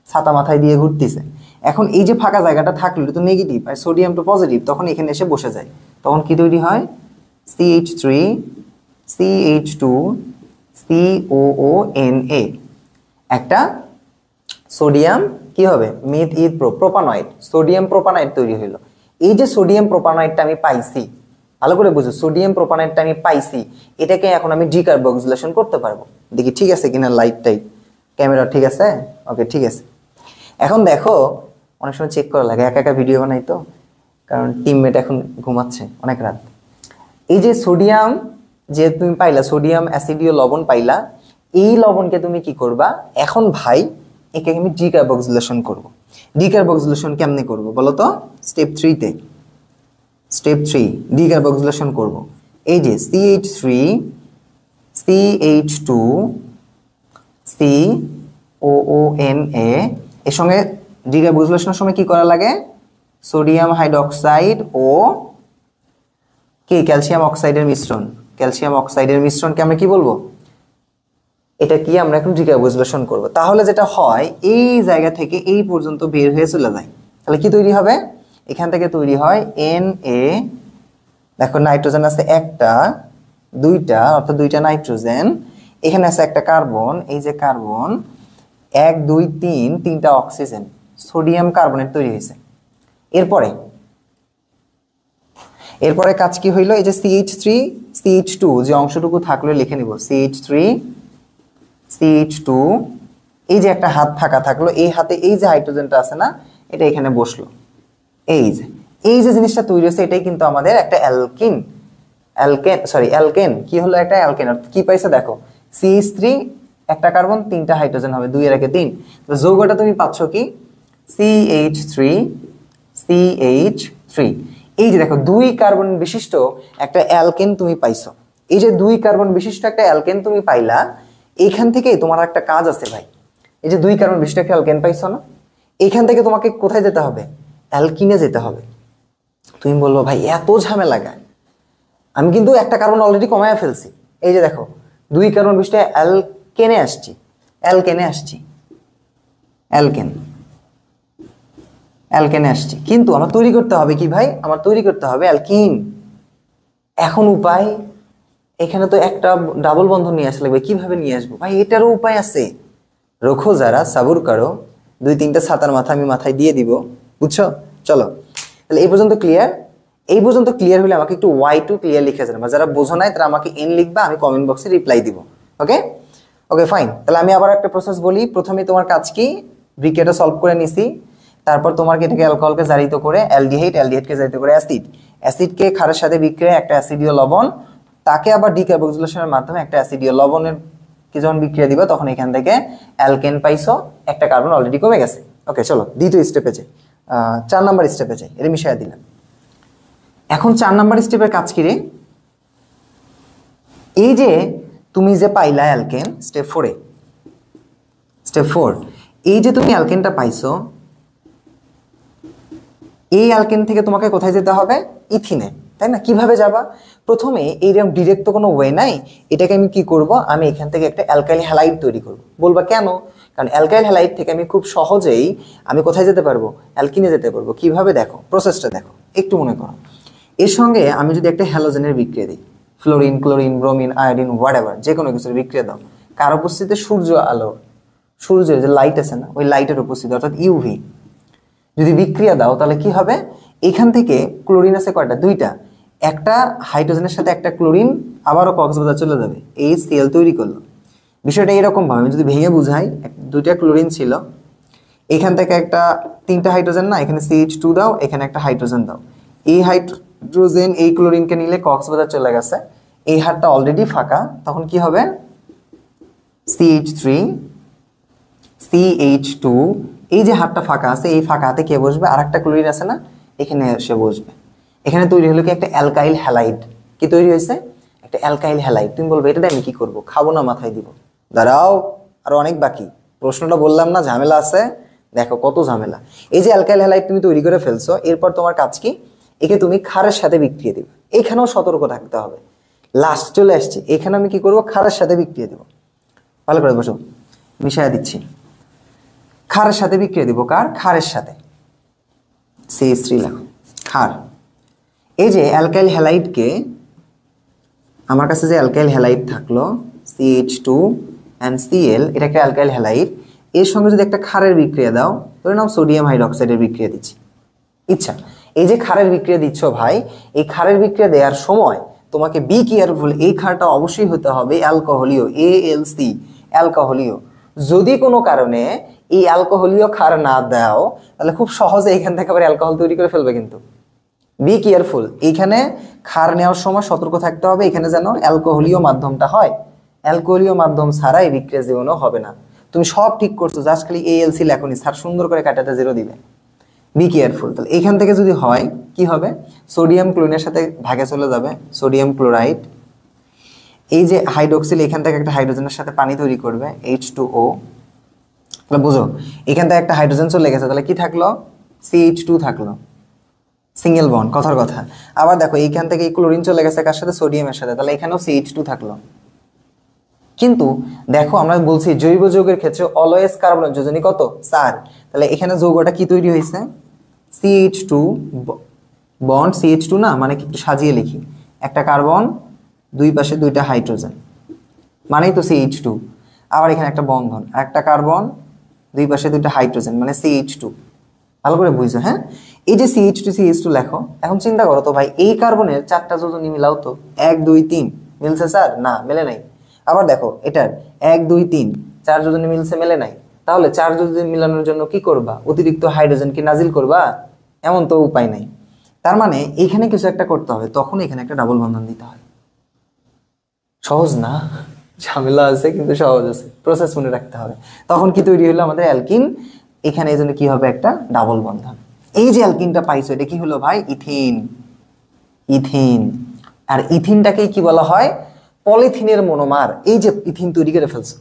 ছাতা মাথায় দিয়ে ঘুরতেছে। এখন এই যে ফাঁকা জায়গাটা থাকলো এটা তো নেগেটিভ আর সোডিয়াম তো পজিটিভ, তখন এখানে এসে বসে যায়। তখন কি তৈরি হয়? CH3 CH2 COONA, একটা সোডিয়াম কি হবে? মিথ ইথ প্রোপানয়েড, সোডিয়াম প্রোপানয়েড তৈরি হইলো। এই যে সোডিয়াম প্রোপানয়েডটা আমি পাইছি, ভালো করে বুঝো, সোডিয়াম প্রোপানয়েডটা আমি পাইছি, এটাকে এখন আমি ডিকার্বক্সিলেশন করতে পারবো। দেখি ঠিক আছে কিনা, লাইটটাই ক্যামেরা ঠিক আছে, ওকে ঠিক আছে। এখন দেখো, অনেক সময় চেক করা লাগে, একা একা ভিডিও বানাই তো, কারণ টিমমেট এখন ঘুমাচ্ছে, অনেক রাত। এই যে সোডিয়াম যে তুমি পাইলা, সোডিয়াম অ্যাসিডীয় লবণ পাইলা, এই লবণকে তুমি কি করবা? এখন ভাই একে আমি ডিকার্বক্সিলেশন করব। ডিকার্বক্সিলেশন কেমনে করব বলো তো? স্টেপ 3 তে, স্টেপ 3 ডিকার্বক্সিলেশন করব। এই যে CH3 CH2 COONA এর সঙ্গে ডিকার্বক্সিলেশনের সময় কি করা লাগে? সোডিয়াম হাইড্রোক্সাইড ও কি ক্যালসিয়াম অক্সাইডের মিশ্রণ, ক্যালসিয়াম অক্সাইডের মিশ্রণকে আমরা কি বলবো? এটা কি আমরা এখন ডিকার্বক্সিলেশন করব। তাহলে যেটা হয়, এই জায়গা থেকে এই পর্যন্ত বের হয়ে চলে যায়। তাহলে কি তৈরি হবে? এখান থেকে তৈরি হয় Na, দেখো নাইট্রোজেন আছে একটা, দুইটা, অর্থাৎ দুইটা নাইট্রোজেন, এখানে আছে একটা কার্বন, এই যে কার্বন 1 2 3 তিনটা অক্সিজেন, সোডিয়াম কার্বনেট তৈরি হয়েছে। এরপরে কাজ কি হইলো? এই যে CH3 CH2 যে অংশটুকু থাকলো লিখে নিব, CH3 CH2, এই যে একটা হাত ফাঁকা থাকলো, এই হাতে এই যে হাইড্রোজেনটা আছে না, এটা এখানে বসলো। এই যে জিনিসটা তৈরি হয়েছে এটাই কিন্তু আমাদের একটা অ্যালকিন, অ্যালকেন কি হলো? একটা অ্যালকেন। কি পাইছে দেখো, CH3 একটা কার্বন, তিনটা হাইড্রোজেন হবে, 2 এর আগে 3। তো যৌগটা তুমি পাচ্ছ কি? CH3 CH3। এই যে দেখো 2 কার্বন বিশিষ্ট একটা অ্যালকেন তুমি পাইছো। এই যে 2 কার্বন বিশিষ্ট একটা অ্যালকেন তুমি পাইলা, এইখান থেকে তোমার একটা কাজ আছে ভাই। এই যে 2 কার্বন বিশিষ্ট একটা অ্যালকেন পাইছো না, এইখান থেকে তোমাকে কোথায় যেতে হবে? অ্যালকিনে যেতে হবে। তুমি বলবো ভাই এত ঝামেলা গায়, আমি কিন্তু একটা কার্বন অলরেডি কমায় ফেলছি। এই যে দেখো 2 কার্বন বিশিষ্ট অ্যালকেনে আসছি, অ্যালকেনে আসছি, কিন্তু আমার তৈরি করতে হবে কি ভাই? আমার তৈরি করতে হবে অ্যালকিন। এখন উপায়, এখানে তো একটা ডাবল বন্ধন নিয়ে আসা লাগবে, কিভাবে নিয়ে আসবো ভাই? এটারও উপায় আছে, রোখো যারা, সাবুর করো, 2-3টা ছাতার মাথা আমি মাথায় দিয়ে দিব, বুঝছো? চলো তাহলে এই পর্যন্ত ক্লিয়ার। এই পর্যন্ত ক্লিয়ার হলে আমাকে একটু Y2 ক্লিয়ার লিখে জানাবা। যারা বোঝো নাই তারা আমাকে N লিখবা, আমি কমেন্ট বক্সে রিপ্লাই দিব। ওকে ওকে ফাইন। তাহলে আমি আবার একটা প্রসেস বলি। প্রথমে তোমার কাজ কি? ব্রিকেটটা সলভ করে নিছি, তারপর তোমাকে এটাকে অ্যালকোহলকে জারিত করে অ্যালডিহাইডকে জারিত করে অ্যাসিডকে ক্ষারের সাথে বিক্রিয়া একটা অ্যাসিডীয় লবণ, তাকে আবার ডিকার্বক্সিলেশনের মাধ্যমে একটা অ্যাসিডীয় লবণের কি যখন বিক্রিয়া দিবা তখন এখান থেকে অ্যালকেন পাইছো, একটা কার্বন অলরেডি কমে গেছে। ওকে চলো দ্বিতীয় স্টেপে যাই, 4 নাম্বার স্টেপে যাই। এটা মিশাইয়া দিলাম। এখন 4 নাম্বার স্টেপের কাজ কি রে? এই যে তুমি যে পাইলা অ্যালকেন স্টেপ 4, এই যে তুমি অ্যালকেনটা পাইছো, এই অ্যালকেন থেকে তোমাকে কোথায় যেতে হবে? ইথিনে। তাই না? কিভাবে যাবা? প্রথমে এইরকম ডিরেক্ট তো কোনো ওয়ে নাই, এটাকে আমি কি করব, আমি এখান থেকে একটা অ্যালকাইল হ্যালাইড তৈরি করব। বলবা কেন? কারণ অ্যালকাইল হ্যালাইড থেকে আমি খুব সহজেই আমি কোথায় যেতে পারবো, অ্যালকিনে যেতে পারবো। কিভাবে দেখো, প্রসেসটা দেখো, একটু মনে করো। এর সঙ্গে আমি যদি একটা হ্যালোজেনের বিক্রিয়া দিই, fluorine, chlorine, bromine, iodine, whatever, যে কোনো কিছুর বিক্রিয়া দাও, কার উপস্থিতিতে? সূর্য আলো, সূর্যের যে লাইট আছে না, ওই লাইটের উপস্থিতি অর্থাৎ ইউভি যদি বিক্রিয়া দাও, তাহলে কি হবে? এখান থেকে ক্লোরিন আছে কয়টা? দুইটা, একটা হাইড্রোজেনের সাথে একটা ক্লোরিন আবারও কক্সবাজার চলে যাবে, এই সিএল তৈরি করলো। বিষয়টা এরকম ভাবে আমি যদি ভেঙে বুঝাই, দুইটা ক্লোরিন ছিল, এখান থেকে একটা তিনটা হাইড্রোজেন না, এখানে CH2 দাও, এখানে একটা হাইড্রোজেন দাও, এই হাইড্রোজেন এই ক্লোরিনকে নিলে কক্সবাজার চলে গেছে, এই হারটা অলরেডি ফাঁকা, তখন কি হবে? CH3 CH2, এই যে হাতটা ফাঁকা আছে, এই ফাঁকা হাতে কে বসবে? আর একটা ক্লোরিন আছে না, এখানে এসে বসবে। এখানে তৈরি হলো কি একটা অ্যালকাইল হ্যালাইড। কি তৈরি হয়েছে? একটা অ্যালকাইল হ্যালাইড। তুমি বলবে এটা আমি কি করব? খাবো না, মাথায় দিব। দাঁড়াও, আরো অনেক বাকি। প্রশ্নটা বললাম না ঝামেলা আছে, দেখো কত ঝামেলা। এই যে অ্যালকাইল হ্যালাইড তুমি তৈরি করে ফেলছো, এরপর তোমার কাজ কি? একে তুমি ক্ষারের সাথে বিক্রিয়া দিবে। এখানেও সতর্ক থাকতে হবে। লাস্ট চলে আসছে, এখানে আমি কি করব? ক্ষারের সাথে বিক্রিয়া দেব। ভালো করে বসো, মিশাইয়া দিচ্ছি। ক্ষারের সাথে বিক্রিয়া দিব। কার? ক্ষারের সাথে। CH3 লেখো, ক্ষার। এই যে অ্যালকাইল হ্যালাইডকে, আমার কাছে যে অ্যালকাইল হ্যালাইড থাকলো CH2 and Cl, এটা একটা অ্যালকাইল হ্যালাইড, এর সঙ্গে যদি একটা ক্ষারের বিক্রিয়া দাও, ধরে নাও সোডিয়াম হাইড্রোক্সাইডের বিক্রিয়া দিচ্ছি। ইচ্ছা, এই যে ক্ষারের বিক্রিয়া দিচ্ছ ভাই, এই ক্ষারের বিক্রিয়া দেওয়ার সময় তোমাকে বি কেয়ারফুল, এই ক্ষারটা অবশ্যই হতে হবে অ্যালকোহলীয়, ALC, অ্যালকোহলীয়। যদি কোনো কারণে এই অ্যালকোহলীয় ক্ষার না দাও, তাহলে খুব সহজে এখান থেকে আবার অ্যালকোহল তৈরি করে ফেলবে। কিন্তু বি কেয়ারফুল, এইখানে ক্ষার নেওয়ার সময় সতর্ক থাকতে হবে, এখানে যেন অ্যালকোহলীয় মাধ্যমটা হয়। অ্যালকোহলীয় মাধ্যম ছাড়া এই বিক্রিয়া জীবনও হবে না। তুমি সব ঠিক করছো, জাস্ট খালি ALC লেখনি, স্যার সুন্দর করে কাটাতে 0 দিবে। Be careful. তাহলে এখান থেকে যদি হয়, কি হবে? সোডিয়াম ক্লোরিনের সাথে ভাগে চলে যাবে, সোডিয়াম ক্লোরাইড। এই যে হাইড্রোক্সিল, এখান থেকে একটা হাইড্রোজেনের সাথে পানি তৈরি করবে, H2O। তাহলে বুঝো, এখান থেকে একটা হাইড্রোজেন চলে গেছে, তাহলে কি থাকলো? CH2 থাকলো, সিঙ্গেল বন্ড, কথার কথা। আবার দেখো, এইখান থেকে এই ক্লোরিন চলে গেছে কার সাথে? সোডিয়ামের সাথে, তাহলে এখানেও CH2 থাকলো। কিন্তু দেখো, আমরা বলছি জৈব যৌগের ক্ষেত্রে অলওয়েজ কার্বনের যোজনী কত? 4। তাহলে এখানে যৌগটা কি তৈরি হয়েছে? CH2 বন্ড, CH2 না, মানে কি একটু সাজিয়ে লিখি, একটা কার্বন, দুই পাশে দুইটা হাইড্রোজেন, মানেই তো CH2। আবার এখানে একটা বন্ধন, একটা কার্বন, দুই পাশে দুইটা হাইড্রোজেন, মানে CH2। ভালো করে বুঝছো? হ্যাঁ, এই যে CH2 লেখো। এখন চিন্তা করো তো ভাই, এই কার্বনের 4টা যোজনী মিলাও তো। 1 2 3 মিলছে স্যার? না, মেলে নাই। আবার দেখো, এটার 1 2 3 4 যোজনী মিলছে, মেলে নাই। তাহলে 4 যোজনী মিলানোর জন্য কি করবা? অতিরিক্ত হাইড্রোজেনকে নাজিল করবা? এমন তো উপায় নাই। তার মানে এইখানে কিছু একটা করতে হবে, তখন এখানে একটা ডাবল বন্ধন দিতে হয়। সহজ না, ঝামেলা আছে, কিন্তু সহজ আছে। প্রসেস মনে রাখতে হবে। তখন কি তৈরি হলো? আমাদের অ্যালকিন। এখানে এই জন্য কি হবে? একটা ডাবল বন্ধন। এই যে অ্যালকিনটা পাইছো, এটা কি হলো ভাই? ইথিন। ইথিন। আর ইথিনটাকে কি বলা হয়? পলিথিনের মনোমার। এই যে ইথিন তৈরি করে ফেলছো,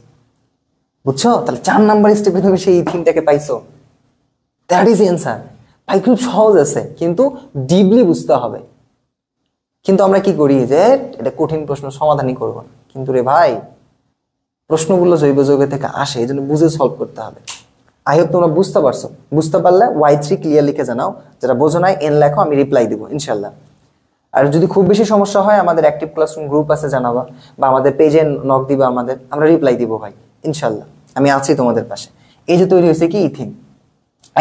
বুঝছো? তাহলে 4 নাম্বার স্টেপে তুমি সেই ইথিনটাকে পাইছো। That is answer. ভাই খুব সহজ আছে, কিন্তু ডিপলি বুঝতে হবে। কিন্তু আমরা কি করি যে এটা কঠিন প্রশ্ন সমাধানই করবো না। কিন্তু রে ভাই, প্রশ্নগুলো জৈব যৌগের থেকে আসে, এই জন্য বুঝে সলভ করতে হবে। আই হোপ তোমরা বুঝতে পারছো। বুঝতে পারলে Y3 ক্লিয়ার লিখে জানাও, যেটা বোঝো নাই N লেখো, আমি রিপ্লাই দিব ইনশাল্লাহ। আর যদি খুব বেশি সমস্যা হয়, আমাদের অ্যাক্টিভ ক্লাসরুম গ্রুপ আছে, জানাবা, বা আমাদের পেজে নক দিবা, আমরা রিপ্লাই দিব ভাই ইনশাল্লাহ। আমি আছি তোমাদের পাশে। এই যে তৈরি হয়েছে কি? ইথিন।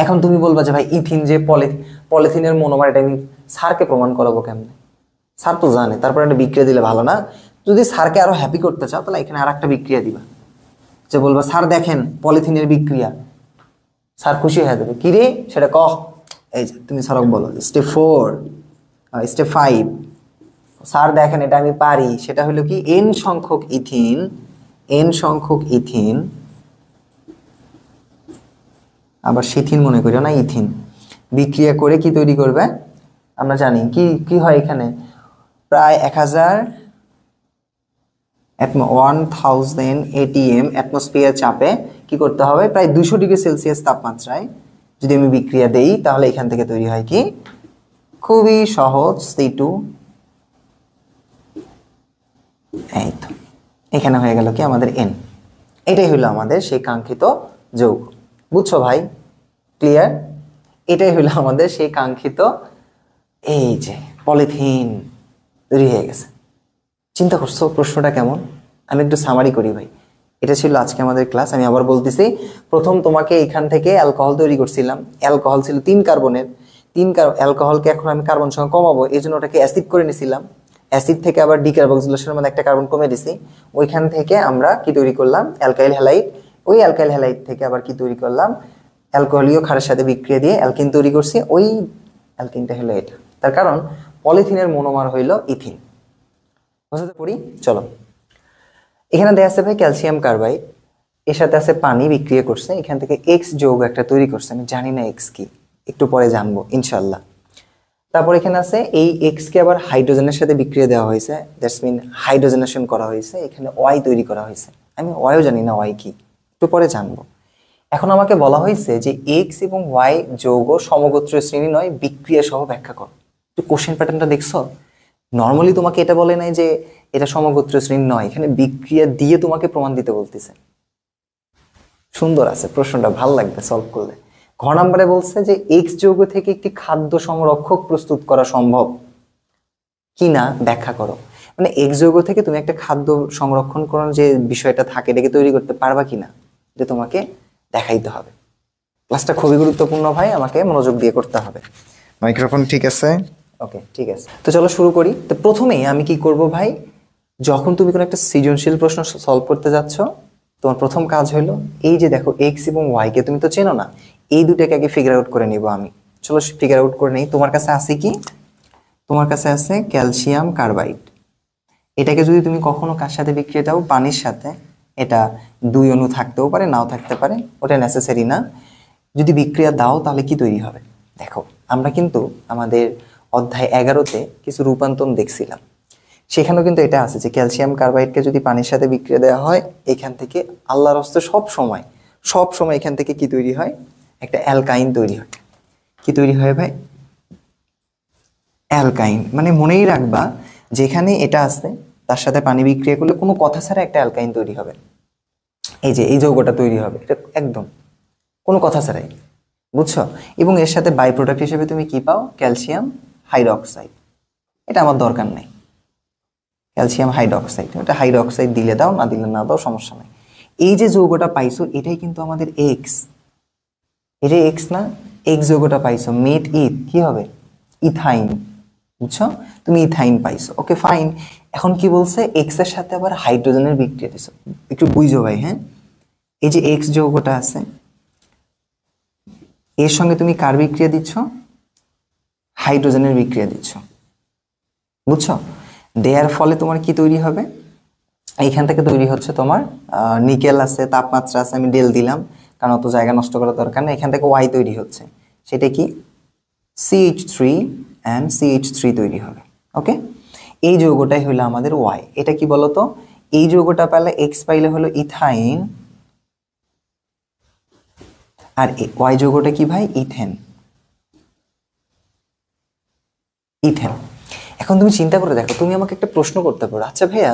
এখন তুমি বলবা যে ভাই ইথিন যে পলিথিনের মনোমার, এটা আমি স্যারকে প্রমাণ করাবো কেমনে? স্যার তো জানে, তারপর একটা বিক্রিয়া দিলে ভালো না? যদি স্যারকে আরো হ্যাপি করতে চাও, তাহলে এখানে আর একটা বিক্রিয়া দিবা, যে বলবা স্যার দেখেন পলিথিনের বিক্রিয়া। স্যার খুশি হয়ে যাবে। কি রে সেটা কহ? এই যে তুমি স্যারক বলো স্টেপ 4, স্টেপ 5, স্যার দেখেন এটা আমি পারি। সেটা হলো কি? N সংখ্যক ইথিন, N সংখ্যক ইথিন, আবার সিথিন মনে করিও না, ইথিন বিক্রিয়া করে কি তৈরি করবে? আমরা জানি কি কি হয় এখানে? প্রায় 1000 atm অ্যাটমসফিয়ার চাপে কি করতে হবে? প্রায় 200 ডিগ্রি সেলসিয়াস তাপমাত্রায় যদি আমি বিক্রিয়া দেই, তাহলে এখান থেকে তৈরি হয় কি? খুবই সহজ, C2 এই তো এখানে হয়ে গেল কি আমাদের N। এটাই হলো আমাদের সেই কাঙ্ক্ষিত যৌগ। বুঝছো ভাই? ক্লিয়ার? এটাই হলো আমাদের সেই কাঙ্ক্ষিত এই যে পলিথিন তৈরি হয়ে গেছে। চিন্তা করছো প্রশ্নটা কেমন? আমি একটু সামারি করি ভাই। এটা ছিল আজকে আমাদের ক্লাস। আমি আবার বলতেছি, প্রথম তোমাকে এখান থেকে অ্যালকোহল তৈরি করছিলাম। অ্যালকোহল ছিল 3 কার্বনের। অ্যালকোহলকে এখন আমি কার্বন সংখ্যা কমাবো, এই জন্য ওটাকে অ্যাসিড করে নিছিলাম। অ্যাসিড থেকে আবার ডিকার্বক্সিলেশনের মধ্যে একটা কার্বন কমে দিছি। ওইখান থেকে আমরা কি তৈরি করলাম? Alkyl halide. ওই অ্যালকাইল হ্যালাইড থেকে আবার কি তৈরি করলাম? অ্যালকোহলীয় ক্ষারের সাথে বিক্রিয়া দিয়ে অ্যালকিন তৈরি করছি। ওই অ্যালকিনটা হলো এটা। তার কারণ পলিথিনের মনোমার হইল ইথিন। বুঝতে পড়ি? চলো, এখানে দেয়া আছে ভাই ক্যালসিয়াম কার্বাইড, এর সাথে আছে পানি বিক্রিয়া করছে, এখান থেকে এক্স যৌগ একটা তৈরি করছে। আমি জানি না এক্স কি, একটু পরে জানবো ইনশাল্লাহ। তারপর এখানে আছে এই এক্স কে আবার হাইড্রোজেনের সাথে বিক্রিয়া দেওয়া হয়েছে, দ্যাটস মিন হাইড্রোজেনেশন করা হয়েছে। এখানে ওয়াই তৈরি করা হয়েছে। আমি ওয়াইও জানি না ওয়াই কি, একটু পরে জানবো। এখন আমাকে বলা হয়েছে যে এক্স এবং ওয়াই যৌগ সমগোত্রীয় শ্রেণী নয়, বিক্রিয়া সহ ব্যাখ্যা করো। একটু কোশ্চেন প্যাটার্নটা দেখছো? নর্মালি তোমাকে এটা বলে নাই যে এটা সমগোত্রীয় শ্রেণী নয়, এখানে বিক্রিয়া দিয়ে তোমাকে প্রমাণ দিতে বলতেছে। সুন্দর আছে প্রশ্নটা, ভাল লাগবে সলভ করলে। ঘ নম্বরে বলছে যে এক্স যৌগ থেকে একটি খাদ্য সংরক্ষক প্রস্তুত করা সম্ভব কিনা ব্যাখ্যা করো। মানে এক্স যৌগ থেকে তুমি একটা খাদ্য সংরক্ষণ করার যে বিষয়টা থাকে এটাকে তৈরি করতে পারবা কিনা, যে তোমাকে দেখাইতে হবে। ক্লাসটা খুবই গুরুত্বপূর্ণ ভাই, আমাকে মনোযোগ দিয়ে করতে হবে। মাইক্রোফোন ঠিক আছে? ওকে, ঠিক আছে। তো চলো শুরু করি। তো প্রথমেই আমি কি করব ভাই, যখন তুমি কোনো একটা সৃজনশীল প্রশ্ন সলভ করতে যাচ্ছ, তোমার প্রথম কাজ হলো এই যে দেখো এক্স এবং ওয়াই কে তুমি তো চেনো না, এই দুটাকে আগে ফিগার আউট করে নিব আমি। চলো ফিগার আউট করে নেই। তোমার কাছে আছে কি? তোমার কাছে আছে ক্যালসিয়াম কার্বাইড। এটাকে যদি তুমি কখনো কার সাথে বিক্রিয়া দাও? পানির সাথে। এটা 2 অণু থাকতেও পারে, নাও থাকতে পারে, ওটা নেসেসারি না। যদি বিক্রিয়া দাও তাহলে কি তৈরি হবে? দেখো, আমরা কিন্তু আমাদের অধ্যায় 11তে কিছু রূপান্তর দেখছিলাম, সেখানেও কিন্তু এটা আছে যে ক্যালসিয়াম কার্বাইডকে যদি পানির সাথে বিক্রিয়া দেওয়া হয়, এখান থেকে আল্লাহর হস্তে সব সময় এখান থেকে কি তৈরি হয়? একটা অ্যালকাইন তৈরি হয়। কি তৈরি হয় ভাই? অ্যালকাইন। মানে মনেই রাখবা, যেখানে এটা আছে তার সাথে পানি বিক্রিয়া করলে কোনো কথা ছাড়া একটা অ্যালকাইন তৈরি হবে। এই যে এই যৌগটা তৈরি হবে, এটা একদম কোনো কথা ছাড়াই, বুঝছো? এবং এর সাথে বাই প্রোডাক্ট হিসেবে তুমি কি পাও? Calcium hydroxide. এটা আমার দরকার নেই, ক্যালসিয়াম হাইড্রোক্সাইড। এটা হাইড্রোক্সাইড দিলে দাও, না দিলে না দাও, সমস্যা নাই। এই যে যৌগটা পাইছো এটাই কিন্তু আমাদের এক্স। এটা এক্স না? এক্স যৌগটা পাইছো, মেট ইথ কি হবে? ইথাইন। বুঝছো? তুমি ইথাইন পাইছো, ওকে ফাইন। এখন কি বলছে? এক্স এর সাথে আবার হাইড্রোজেনের বিক্রিয়া দিছো। একটু বুঝো ভাই, হ্যাঁ? এই যে এক্স যৌগটা আছে, এর সঙ্গে তুমি কার বিক্রিয়া দিচ্ছ? হাইড্রোজেনের বিক্রিয়া দিচ্ছ। বুঝছো? দেয়ার ফলে তোমার কি তৈরি হবে? এইখান থেকে তৈরি হচ্ছে তোমার নিকেল আছে, তাপমাত্রা আছে, আমি ডেল দিলাম কারণ অত জায়গা নষ্ট করার দরকার নেই। এখান থেকে ওয়াই তৈরি হচ্ছে, সেটা কি? CH3 and CH3 তৈরি হবে। ওকে, এই যৌগটাই হলো আমাদের ওয়াই। এটা কি বলতো? এই যৌগটা পেলে এক্স পাইলে হলো ইথাইন, আর ওয়াই যৌগটা কি ভাই? ইথেন। ইথেন। এখন তুমি চিন্তা করে দেখো, তুমি আমাকে একটা প্রশ্ন করতে পারো, আচ্ছা ভাইয়া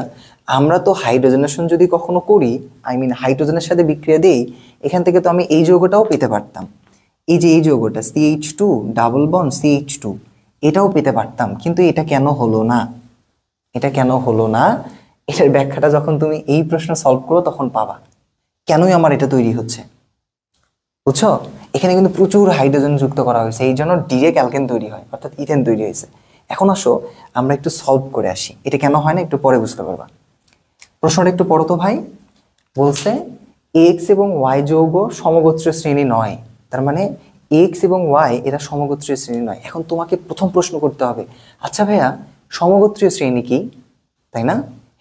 আমরা তো হাইড্রোজেনেশন যদি কখনো করি, আই মিন হাইড্রোজেনের সাথে বিক্রিয়া দেই, এখান থেকে তো আমি এই যৌগটাও পেতে পারতাম। এই যে এই যৌগটা CH2 ডাবল বন্ড CH2, এটাও পেতে পারতাম, কিন্তু এটা কেন হলো না? এটা কেন হলো না? এটার ব্যাখ্যাটা যখন তুমি এই প্রশ্ন সলভ করো তখন পাবা কেনই আমার এটা তৈরি হচ্ছে। বুঝছো? এখানে কিন্তু প্রচুর হাইড্রোজেন যুক্ত করা হয়েছে, এই জন্য ডিরেক্ট অ্যালকেন তৈরি হয়, অর্থাৎ ইথেন তৈরি হয়েছে। এখন আসো আমরা একটু সলভ করে আসি, এটা কেন হয় না একটু পরে বুঝতে পারবা। প্রশ্নটা একটু পড়ো তো ভাই। বলছে এক্স এবং ওয়াই যৌগ সমগোত্রীয় শ্রেণী নয়, তার মানে এক্স এবং ওয়াই এরা সমগোত্রীয় শ্রেণী নয়। এখন তোমাকে প্রথম প্রশ্ন করতে হবে, আচ্ছা ভাইয়া সমগোত্রীয় শ্রেণী কি, তাই না?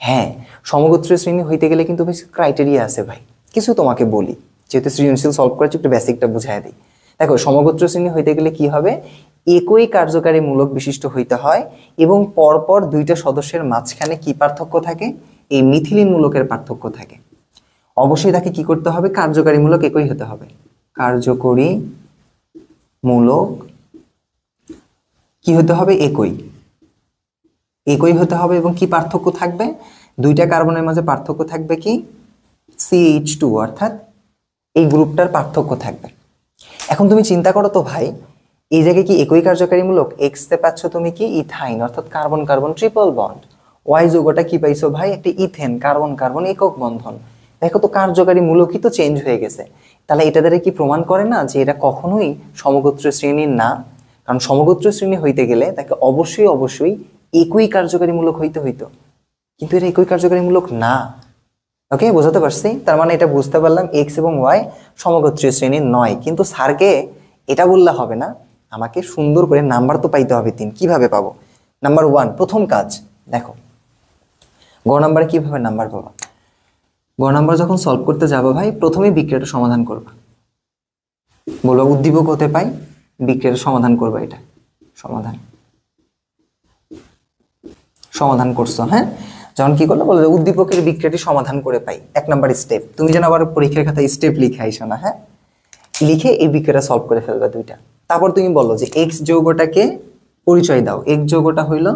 হ্যাঁ, সমগোত্রীয় শ্রেণী হইতে গেলে কিন্তু বেশ ক্রাইটেরিয়া আছে ভাই। কিছু তোমাকে বলি, যেহেতু সৃজনশীল সলভ করেছি একটু বেসিকটা বুঝাই দিই। দেখো, সমগোত্র শ্রেণী হইতে গেলে কি হবে? একই কার্যকারী মূলক বিশিষ্ট হইতে হয় এবং পরপর দুইটা সদস্যের মাঝখানে কি পার্থক্য থাকে? এই মিথিলিন মূলকের পার্থক্য থাকে। অবশ্যই তাকে কি করতে হবে? কার্যকারী মূলক একই হতে হবে। কার্যকরী মূলক কি হতে হবে? একই হতে হবে। এবং কি পার্থক্য থাকবে? দুইটা কার্বনের মাঝে পার্থক্য থাকবে কি CH2, অর্থাৎ এই গ্রুপটার পার্থক্য থাকবে। এখন তুমি চিন্তা করো তো ভাই, এই জায়গায় কি একই কার্যকারীমূলক? এক্স তে পাচ্ছ তুমি কি ইথাইন, অর্থাৎ carbon carbon triple bond. Y যৌগটা কি পাইছো ভাই? একটা ইথেন, কার্বন কার্বন একক বন্ধন। দেখো তো কার্যকারী মূলকই তো চেঞ্জ হয়ে গেছে। তাহলে এটা দ্বারা কি প্রমাণ করে না যে এটা কখনোই সমগোত্র শ্রেণীর না? কারণ সমগোত্র শ্রেণী হইতে গেলে তাকে অবশ্যই অবশ্যই একই কার্যকারী মূলক হইতে হইতো, কিন্তু এটা একই কার্যকারী মূলক না। ওকে, বোঝাতে পারছি? তার মানে এটা বুঝতে পারলাম এক্স এবং ওয়াই সমগোত্রীয় শ্রেণীর নয়। কিন্তু স্যারকে এটা বললে হবে না, আমাকে সুন্দর করে নাম্বার তো পাইতে হবে 3। কিভাবে পাবো? নাম্বার 1, প্রথম কাজ দেখো, গ নাম্বারে কিভাবে নাম্বার পাবা? গ নাম্বার যখন সলভ করতে যাবো ভাই, প্রথমে বিক্রিয়াটা সমাধান করবা। বলবো উদ্দীপক হতে পাই, বিক্রিয়াটা সমাধান করবা। এটা সমাধান করছো, হ্যাঁ? যখন কি করলো, বলো উদ্দীপকের বিক্রিয়াটি সমাধান করে পাই। 1 নাম্বার স্টেপ। তুমি যেন আবার পরীক্ষার খাতায় স্টেপ লিখে আইসো না, হ্যাঁ? লিখে এই বিক্রিয়াটা সলভ করে ফেলবে দুইটা। তারপর তুমি বলো যে এক্স যৌগটাকে পরিচয় দাও। এক্স যৌগটা হইল,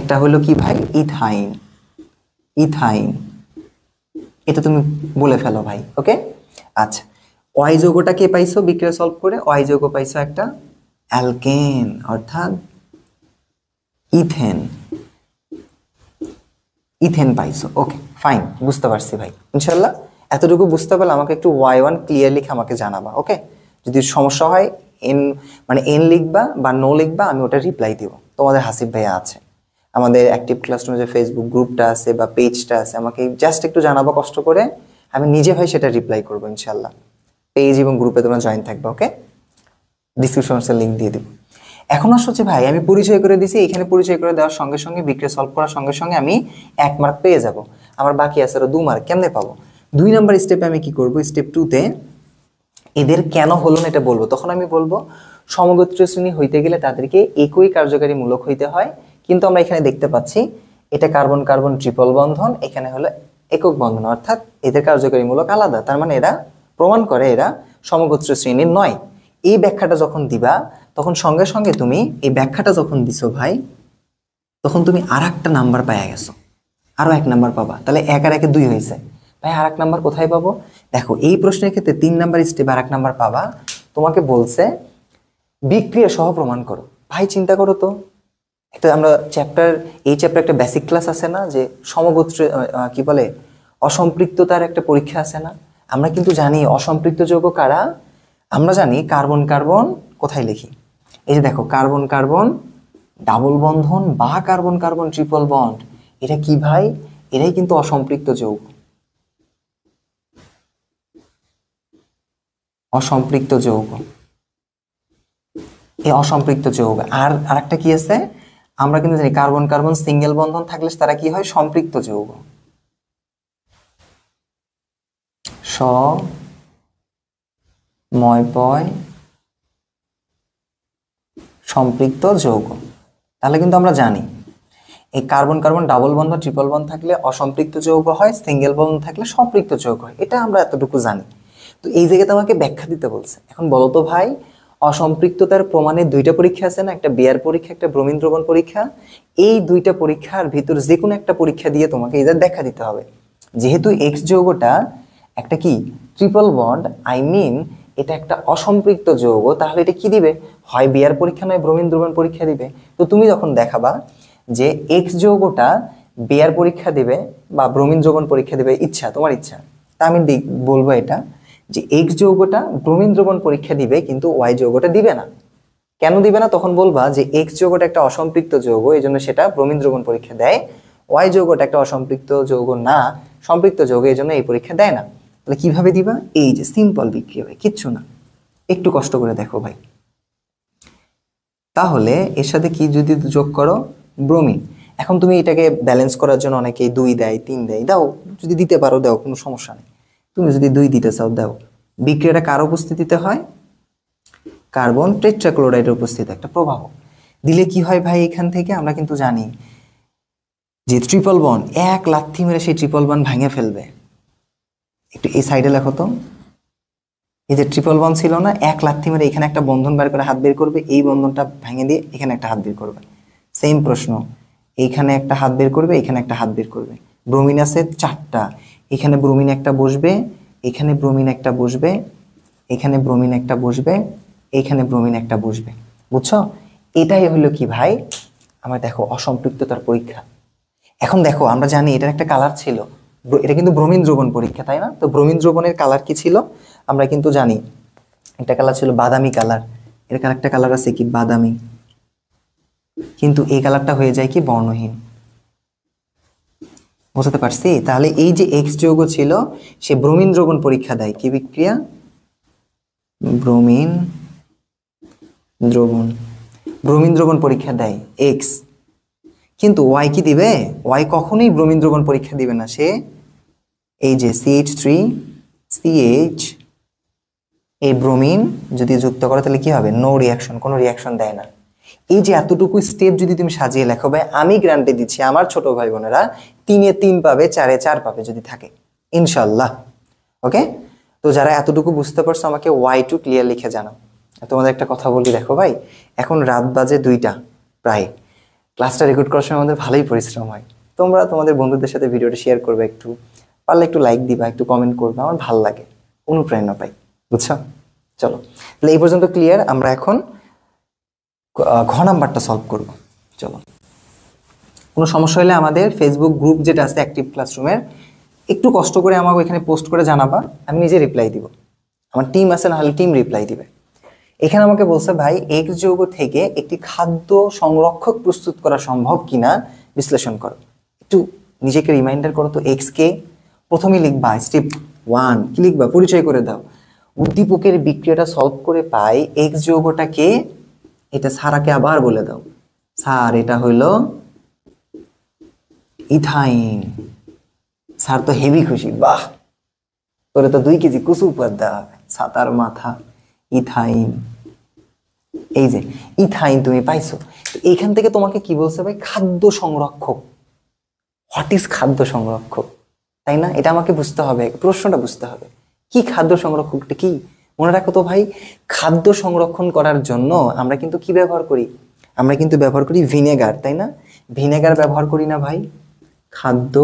একটা হইলো কি ভাই? ইথাইন। এটা তুমি বলে ফেলো ভাই। ওকে, আচ্ছা। ওয়াই যৌগটাকে পাইছো বিক্রিয়া সলভ করে? ওয়াই যৌগ পাইছো একটা অ্যালকেন, অর্থাৎ ইথেন পাইছো। ওকে, ফাইন, বুঝতে পারছি ভাই। ইনশাল্লাহ এতটুকু বুঝতে পারলে আমাকে একটু Y1 ক্লিয়ার লিখে আমাকে জানাবা। ওকে, যদি সমস্যা হয় এন লিখবা বা নো লিখবা, আমি ওটা রিপ্লাই দিব। তোমাদের হাসিব ভাইয়া আছে, আমাদের অ্যাক্টিভ ক্লাসরুমে যে ফেসবুক গ্রুপটা আছে বা পেজটা আছে, আমাকে জাস্ট একটু জানাবা কষ্ট করে, আমি নিজে ভাই সেটা রিপ্লাই করবো ইনশাল্লাহ। পেজ এবং গ্রুপে তোমরা জয়েন থাকবে। ওকে, ডিসক্রিপশন বক্সে লিঙ্ক দিয়ে দিব। এখন আসছে ভাই, আমি পরিচয় করে দিছি। এখানে পরিচয় করে দেওয়ার সঙ্গে সঙ্গে বিক্রিয়া সলভ করার সঙ্গে সঙ্গে আমি 1 মার্ক পেয়ে যাব। আমার বাকি আছে আরো 2 মার্ক। কেমনে পাবো? 2 নাম্বার স্টেপে আমি কি করব? স্টেপ 2 তে এদের কেন হলো না এটা বলবো। তখন আমি বলবো সমগোত্রীয় শ্রেণী হইতে গেলে তাদেরকে একই কার্যকারী মূলক হইতে হয়। কিন্তু আমরা এখানে দেখতে পাচ্ছি এটা কার্বন কার্বন ট্রিপল বন্ধন, এখানে হলো একক বন্ধন, অর্থাৎ এদের কার্যকারী মূলক আলাদা। তার মানে এরা প্রমাণ করে এরা সমগোত্রীয় শ্রেণীর নয়। এই ব্যাখ্যাটা যখন দিবা, তখন সঙ্গে সঙ্গে তুমি এই ব্যাখ্যাটা যখন দিছো ভাই, তখন তুমি আর একটা নাম্বার পাইয়া গেছো, আরো 1 নাম্বার পাবা। তাহলে 1 আর 1 2 হয়েছে ভাই। আর 1 নাম্বার কোথায় পাবো? দেখো, এই প্রশ্নের ক্ষেত্রে 3 নাম্বার স্টেপে আর 1 নাম্বার পাবা। তোমাকে বলছে বিক্রিয়া সহ প্রমাণ করো। ভাই চিন্তা করো তো, একটা আমরা এই চ্যাপ্টার একটা বেসিক ক্লাস আছে না, যে সমগোত্র কি বলে অসম্পৃক্ততার একটা পরীক্ষা আছে না? আমরা কিন্তু জানি অসম্পৃক্ত যৌগ কারা। আমরা জানি কার্বন কার্বন কোথায় লিখি, এই যে দেখো, কার্বন কার্বন ডাবল বন্ধন বা কার্বন কার্বন ট্রিপল বন্ড। এটা কি ভাই? এটাই কিন্তু অসম্পৃক্ত যৌগ। এই অসম্পৃক্ত যৌগ। আর আরেকটা কি আছে? আমরা কিন্তু জানি কার্বন কার্বন সিঙ্গেল বন্ধন থাকলে তারা কি হয়? সম্পৃক্ত যৌগ। সম্পৃক্ত যৌগ। তাহলে কিন্তু আমরা জানি এই কার্বন কার্বন ডাবল বন্ধন ট্রিপল বন্ধন থাকলে অসম্পৃক্ত যৌগ হয়, সিঙ্গেল বন্ধন থাকলে সম্পৃক্ত যৌগ হয়। এটা আমরা এতটুকু জানি। তো এই জায়গাতে আমাকে ব্যাখ্যা দিতে বলছে। এখন বলো তো ভাই, অসম্পৃক্ততার প্রমাণের 2টা পরীক্ষা আছে না? একটা বিয়ার পরীক্ষা, একটা ব্রোমিন দ্রবণ পরীক্ষা। এই 2টা পরীক্ষার ভিতর যে কোনো একটা পরীক্ষা দিয়ে তোমাকে এদের ব্যাখ্যা দিতে হবে। যেহেতু এক্স যৌগটা একটা কি ট্রিপল বন্ড, এটা একটা অসম্পৃক্ত যৌগ, তাহলে এটা কি দিবে? হয় বিয়ার পরীক্ষা নয় ব্রোমিন দ্রবণ পরীক্ষা দিবে। তো তুমি যখন দেখাবা যে এক্স যৌগটা বিয়ার পরীক্ষা দিবে বা ব্রোমিন দ্রবণ পরীক্ষা দিবে, তোমার ইচ্ছা, তা আমি বলবো এটা যে এক্স যৌগটা ব্রোমিন দ্রবণ পরীক্ষা দিবে, কিন্তু ওয়াই যৌগটা দিবে না। কেন দিবে না? তখন বলবা যে এক্স যৌগটা একটা অসম্পৃক্ত যৌগ, এই জন্য সেটা ব্রোমিন দ্রবণ পরীক্ষা দেয়। ওয়াই যৌগটা একটা অসম্পৃক্ত যৌগ না, সম্পৃক্ত যৌগ, এই জন্য এই পরীক্ষা দেয় না। তাহলে কিভাবে দিবা? এই যে সিম্পল বিক্রিয়া ভাই, কিচ্ছু না, একটু কষ্ট করে দেখো ভাই। তাহলে এর সাথে কি যদি যোগ করো? ব্রোমিন। এখন তুমি এটাকে ব্যালেন্স করার জন্য অনেকেই 2 দেয়, 3 দেয়, দাও, যদি দিতে পারো দাও, কোনো সমস্যা নেই। তুমি যদি 2 দিতে চাও দাও। বিক্রিয়াটা কার উপস্থিতিতে হয়? কার্বন টেট্রাক্লোরাইডের উপস্থিতিতে একটা প্রভাব দিলে কি হয় ভাই? এখান থেকে আমরা কিন্তু জানি যে ট্রিপল বন্ড এক লাথি মেরে সেই ট্রিপল বন্ড ভেঙে ফেলবে। একটু এই সাইডে লেখো তো, এই যে ট্রিপল বন্ড ছিল না, এক লাথি মেরে এখানে একটা বন্ধন বের করে হাত বের করবে, এই বন্ধনটা ভেঙে দিয়ে এখানে একটা হাত বের করবে। সেম প্রশ্ন, এইখানে একটা হাত বের করবে, এখানে একটা হাত বের করবে। ব্রোমিন আছে 4টা, এখানে ব্রোমিন একটা বসবে, এখানে ব্রোমিন একটা বসবে, এখানে ব্রোমিন একটা বসবে, এইখানে ব্রোমিন একটা বসবে। বুঝছো? এটাই হলো কি ভাই আমার দেখো অসম্পৃক্ততার পরীক্ষা। এখন দেখো আমরা জানি এটার একটা কালার ছিল, এটা কিন্তু ব্রোমিন দ্রবণ পরীক্ষা, তাই না? তো ব্রোমিন দ্রবণের কালার কি ছিল আমরা কিন্তু জানি, একটা কালার ছিল বাদামি কালার, এর একটা কালার আছে কি বাদামি, কিন্তু এই কালারটা হয়ে যায় কি বর্ণহীন। বুঝতে পারছি? তাহলে এই যে এক্স যৌগ ছিল সে ব্রোমিন দ্রবণ পরীক্ষা দেয়, কি বিক্রিয়া? ব্রোমিন দ্রবণ, ব্রোমিন দ্রবণ পরীক্ষা দেয় এক্স। কিন্তু ওয়াই কি দিবে? ওয়াই কখনোই ব্রোমিন দ্রবণ পরীক্ষা দিবে না, সে এই যে CH3CH এই ব্রোমিন যদি যুক্ত করে তাহলে কি হবে? নো রিয়াকশন, কোনো রিয়াকশন দেয় না। এই যে এতটুকু স্টেপ যদি তুমি সাজিয়ে লেখো ভাই, আমি গ্যারান্টি দিচ্ছি আমার ছোট ভাই বোনেরা 3-এ 3 পাবে, 4-এ 4 পাবে যদি থাকে ইনশাল্লাহ। ওকে, তো যারা এতটুকু বুঝতে পারছো আমাকে Y2 ক্লিয়ার লিখে জানাও। তোমাদের একটা কথা বলি, দেখো ভাই এখন রাত বাজে 2টা প্রায়, ক্লাসটা রেকর্ড করার সময় আমাদের ভালোই পরিশ্রম হয়। তোমরা তোমাদের বন্ধুদের সাথে ভিডিওটা শেয়ার করবে, একটু পারলে একটু লাইক দিবা, একটু কমেন্ট করবে, আমার ভালো লাগে, অনুপ্রেরণা পাই। বুঝছো? চলো তাহলে এই পর্যন্ত ক্লিয়ার। আমরা এখন ঘ নাম্বারটা সলভ করব। চলো, কোনো সমস্যা হলে আমাদের ফেসবুক গ্রুপ যেটা আছে অ্যাক্টিভ ক্লাসরুমের, একটু কষ্ট করে আমাকে এখানে পোস্ট করে জানাবা, আমি নিজে রিপ্লাই দিব। আমার টিম আছে, না হলে টিম রিপ্লাই দিবে। এখানে আমাকে বলছে ভাই এক্স যৌগ থেকে একটি খাদ্য সংরক্ষক প্রস্তুত করা সম্ভব কিনা বিশ্লেষণ করো। একটু নিজেকে রিমাইন্ডার করো তো, এক্স কে প্রথমেই লিখবা, স্টেপ 1 কি লিখবা? পরিচয় করে দাও। উদ্দীপকের বিক্রিয়াটা সলভ করে পাই এক্স যৌগটাকে, এটা সারাকে আবার বলে দাও, স্যার এটা হইল ইথাইন। স্যার তো হেভি খুশি, বাহ তোরে তো 2 কেজি কুসু উপহার দেওয়া হবে, সাতার মাথা ইথাইন। এই যে ইথাইন তুমি পাইছো, এইখান থেকে তোমাকে কি বলছে ভাই? খাদ্য সংরক্ষক। হোয়াট ইজ খাদ্য সংরক্ষক, তাই না? এটা আমাকে বুঝতে হবে, প্রশ্নটা বুঝতে হবে কি খাদ্য সংরক্ষকটা কি। মনে রাখো তো ভাই, খাদ্য সংরক্ষণ করার জন্য আমরা কিন্তু কি ব্যবহার করি? আমরা কিন্তু ব্যবহার করি ভিনেগার, তাই না? ভিনেগার ব্যবহার করি না ভাই খাদ্য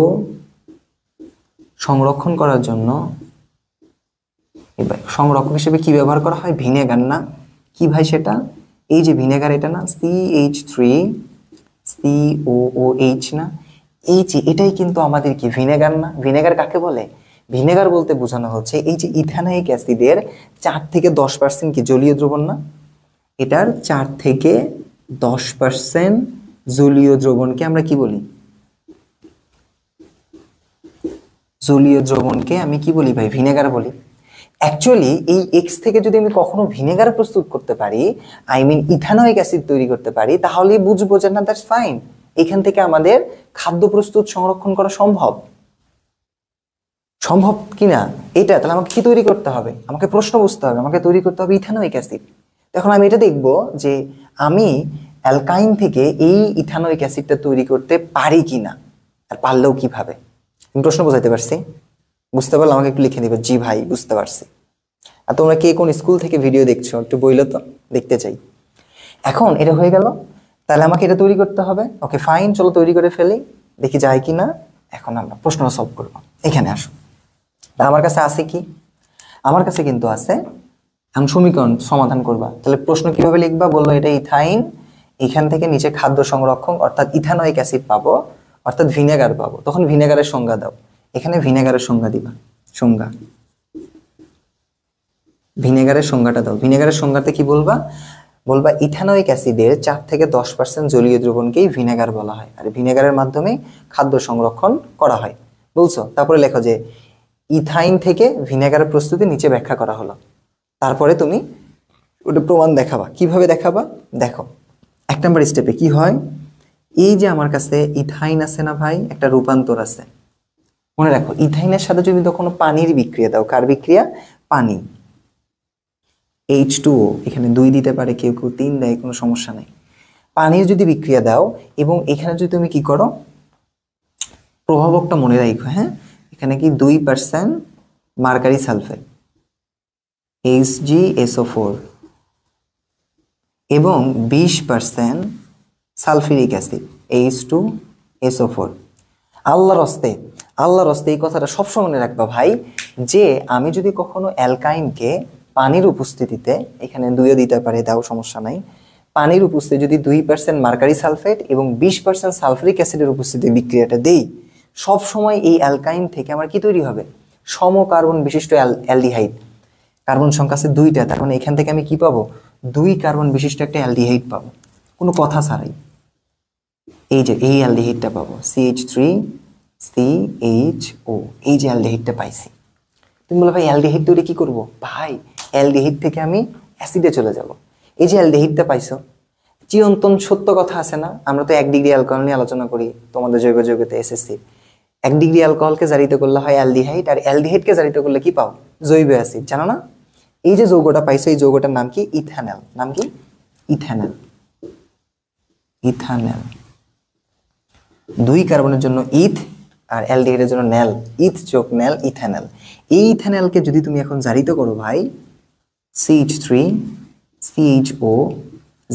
সংরক্ষণ করার জন্য? সংরক্ষক হিসেবে কি ব্যবহার করা হয়? ভিনেগার, না? কি ভাই সেটা? এই যে ভিনেগার, এটা না CH3COOH না? এই যে এটাই কিন্তু আমাদের কি ভিনেগার না? ভিনেগার কাকে বলে? ভিনেগার বলতে বোঝানো হচ্ছে এই যে ইথানোয়িক অ্যাসিডের 4 থেকে 10% কি জলীয় দ্রবণ না? এটার 4 থেকে 10% জলীয় দ্রবণকে আমরা কি বলি? জলীয় দ্রবণকে আমি কি বলি ভাই? ভিনেগার বলি। অ্যাকচুয়ালি এই এক্স থেকে যদি আমি কখনো ভিনেগার প্রস্তুত করতে পারি, আই মিন ইথানোয়িক অ্যাসিড তৈরি করতে পারি, তাহলেই বুঝবো যে না, দ্যাটস ফাইন, এখান থেকে আমাদের খাদ্য প্রস্তুত সংরক্ষণ করা সম্ভব। সম্ভব কিনা এটা, তাহলে আমাকে কি তৈরি করতে হবে? আমাকে প্রশ্ন বুঝতে হবে, আমাকে তৈরি করতে হবে ইথানোয়িক অ্যাসিড। এখন আমি এটা দেখবো যে আমি অ্যালকাইন থেকে এই ইথানোয়িক অ্যাসিডটা তৈরি করতে পারি কিনা, আর পারলেও কিভাবে। আমি প্রশ্ন বোঝাইতে পারছি? বুঝতে পারলে আমাকে একটু লিখে দিবে, জি ভাই বুঝতে পারছি। আর তোমরা কে কোন স্কুল থেকে ভিডিও দেখছো একটু বইলো তো, দেখতে চাই। এখন এটা হয়ে গেল, তাহলে আমাকে এটা তৈরি করতে হবে। ওকে ফাইন, চলো তৈরি করে ফেলি, দেখি যায় কি না। এখন আমরা প্রশ্ন সলভ করবো। এখানে আসো, আমার কাছে আছে কি? আমার কাছে কিন্তু আছে, এখন সমীকরণ সমাধান করবা। তাহলে প্রশ্ন কিভাবে লিখবা? বললো এটা ইথাইন, এখান থেকে নিচে খাদ্য সংরক্ষণ অর্থাৎ ইথানোয়িক অ্যাসিড পাবো, অর্থাৎ ভিনেগার পাবো। তখন ভিনেগারের সংজ্ঞা দাও, এখানে ভিনেগারের সংজ্ঞা দিবা। সংজ্ঞা, ভিনেগারের সংজ্ঞাটা দাও। ভিনেগারের সংজ্ঞাতে কি বলবা? বলবা ইথানোয়িক অ্যাসিডের 4 থেকে 10% জলীয় দ্রবণকেই ভিনেগার বলা হয়, আর ভিনেগারের মাধ্যমে খাদ্য সংরক্ষণ করা হয় বলছো। তারপরে লেখো যে ইথাইন থেকে ভিনেগারের প্রস্তুতি নিচে ব্যাখ্যা করা হলো। তারপরে তুমি ওটা প্রমাণ দেখাবা। কিভাবে দেখাবা? দেখো 1 নম্বর স্টেপে কি হয়, এই যে আমার কাছে ইথাইন আছে না ভাই, একটা রূপান্তর আছে। মনে রাখো ইথাইনের সাথে যদি তখন পানির বিক্রিয়া দাও, কার বিক্রিয়া? পানি, H2O, এখানে 2 দিতে পারে, কেউ কেউ 3 দেয়, কোনো সমস্যা নাই। পানির যদি বিক্রিয়া দাও এবং এখানে যদি তুমি কি করো, প্রভাবকটা মনে রাখো, হ্যাঁ, এখানে কি 2% মার্কারি সালফেট HgSO4 এবং 20% সালফিউরিক অ্যাসিড H2SO4। আল্লাহর হস্তে, আল্লাহর হস্তে এই কথাটা সবসময় মনে রাখবা ভাই, যে আমি যদি কখনো অ্যালকাইনকে পানির উপস্থিতিতে, এখানে 2ও দিতে পারে, দাও সমস্যা নাই, পানির উপস্থিতি যদি 2% মার্কারি সালফেট এবং 20% সালফারিক অ্যাসিডের উপস্থিতি বিক্রিয়াটা দেই, সব সময় এই অ্যালকাইন থেকে আমার কি তৈরি হবে? সমকার্বন বিশিষ্ট অ্যালডিহাইড। কার্বন সংখ্যা আছে 2টা, তার মানে এখান থেকে আমি কি পাবো? 2 কার্বন বিশিষ্ট একটা অ্যালডিহাইড পাবো, কোনো কথা ছাড়াই। এই যে এই অ্যালডিহাইডটা পাবো, CH3CHO, এই যে অ্যালডিহাইডটা পাইছি। তুমি বলো ভাই অ্যালডিহাইড তৈরি কি করব? ভাই অ্যালডিহাইড থেকে আমি অ্যাসিডে চলে যাব। এই যে অ্যালডিহাইডটা পাইছো, চিরন্তন সত্য কথা আছে না, আমরা তো 1 ডিগ্রি অ্যালকোহল নিয়ে আলোচনা করি তোমাদের জৈব যৌগতে এসএসসি। 1 ডিগ্রি অ্যালকোহলকে জারিত করলে হয় অ্যালডিহাইড, আর অ্যালডিহাইডকে জারিত করলে কি পাও? জৈব অ্যাসিড, জানো না? এই যে যৌগটা পাইছো, এই যৌগটার নাম কি? ইথানল। নাম কি? ইথানল। ইথানল। 2 কার্বনের জন্য ইথ, আর অ্যালডিহাইডের জন্য নেল, ইথ যোগ নেল, ইথানল। এই ইথানলকে যদি তুমি এখন জারিত করো ভাই, CH3CHO,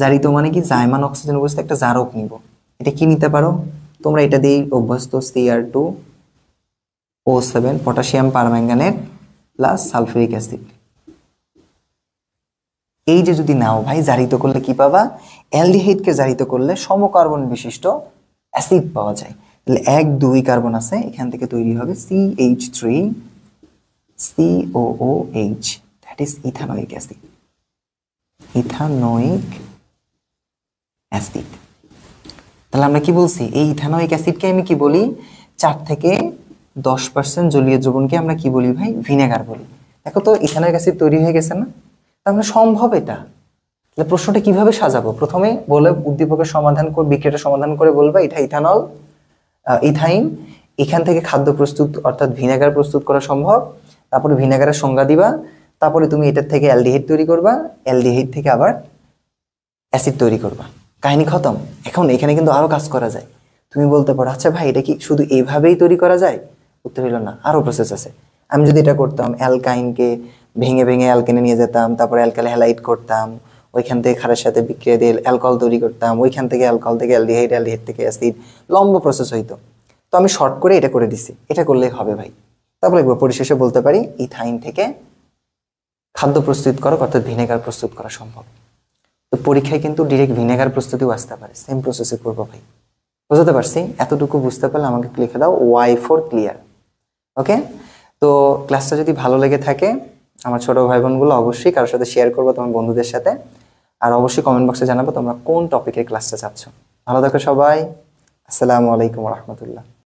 জারিত মানে কি? জাইমান অক্সিজেন অবস্থায় একটা জারক নিব। এটা কি নিতে পারো তোমরা? এটা দিয়ে অভ্যস্ত, Cr2O7, potassium permanganate plus sulphuric acid. এই যে যদি নাও ভাই, জারিত করলে কি পাবা? অ্যালডিহাইডকে জারিত করলে সমকার্বন বিশিষ্ট অ্যাসিড পাওয়া যায়। তাহলে 1 2 কার্বন আছে, এখান থেকে তৈরি হবে CH3COOH, that is ethanoic acid. Ethanoic acid. তাহলে আমরা কি বলছি? এই ইথানোয়িক অ্যাসিডকে আমি কি বলি? 4 থেকে 10% জলীয় দ্রবণকে আমরা কি বলি ভাই? ভিনেগার বলি। দেখো তো ইথানোয়িক অ্যাসিড তৈরি হয়ে গেছে না? তার মানে সম্ভব এটা। তাহলে প্রশ্নটা কিভাবে সাজাবো? প্রথমে বলে উদ্দীপকের সমাধান করে, বিক্রিয়াটা সমাধান করে বলবা এটা ইথানল, ইথাইন। এখান থেকে খাদ্য প্রস্তুত অর্থাৎ ভিনেগার প্রস্তুত করা সম্ভব। তারপরে ভিনেগারের সংজ্ঞা দিবা, তারপরে তুমি এটার থেকে অ্যালডিহাইড তৈরি করবা, অ্যালডিহাইড থেকে আবার অ্যাসিড তৈরি করবা, কাহিনী খতম। এখন এখানে কিন্তু আরো কাজ করা যায়। তুমি বলতে পারো আচ্ছা ভাই এটা কি শুধু এইভাবেই তৈরি করা যায়? উত্তর হইল না, আরো প্রসেস আছে। আমি যদি এটা করতাম, অ্যালকাইনকে ভেঙে ভেঙে অ্যালকেনে নিয়ে যেতাম, তারপরে অ্যালকাইল হ্যালাইড করতাম, ওইখান থেকে ক্ষারের সাথে বিক্রিয়া দিয়ে অ্যালকোহল তৈরি করতাম, ওইখান থেকে অ্যালকোহল থেকে অ্যালডিহাইড, অ্যালডিহাইড থেকে অ্যাসিড, লম্বা প্রসেস হইতো। তো আমি শর্ট করে এটা করে দিছি, এটা করলেই হবে ভাই। তারপরে পরিশেষে বলতে পারি ইথাইন থেকে খাদ্য প্রস্তুত করা অর্থাৎ ভিনেগার প্রস্তুত করা সম্ভব। তো পরীক্ষায় কিন্তু ডিরেক্ট ভিনেগার প্রস্তুতিও আসতে পারে, সেম প্রসেসে করবো ভাই। বুঝতে পারছি? এতটুকু বুঝতে পারলে আমাকে লিখে দাও Y4 ক্লিয়ার। ওকে, তো ক্লাসটা যদি ভালো লেগে থাকে আমার ছোট ভাই বোনগুলো অবশ্যই কারোর সাথে শেয়ার করবো, তোমার বন্ধুদের সাথে। আর অবশ্যই কমেন্ট বক্সে জানাবো তোমরা কোন টপিকের ক্লাসটা চাচ্ছ। ভালো থাকো সবাই। আসসালামু আলাইকুম রহমতুল্লাহ।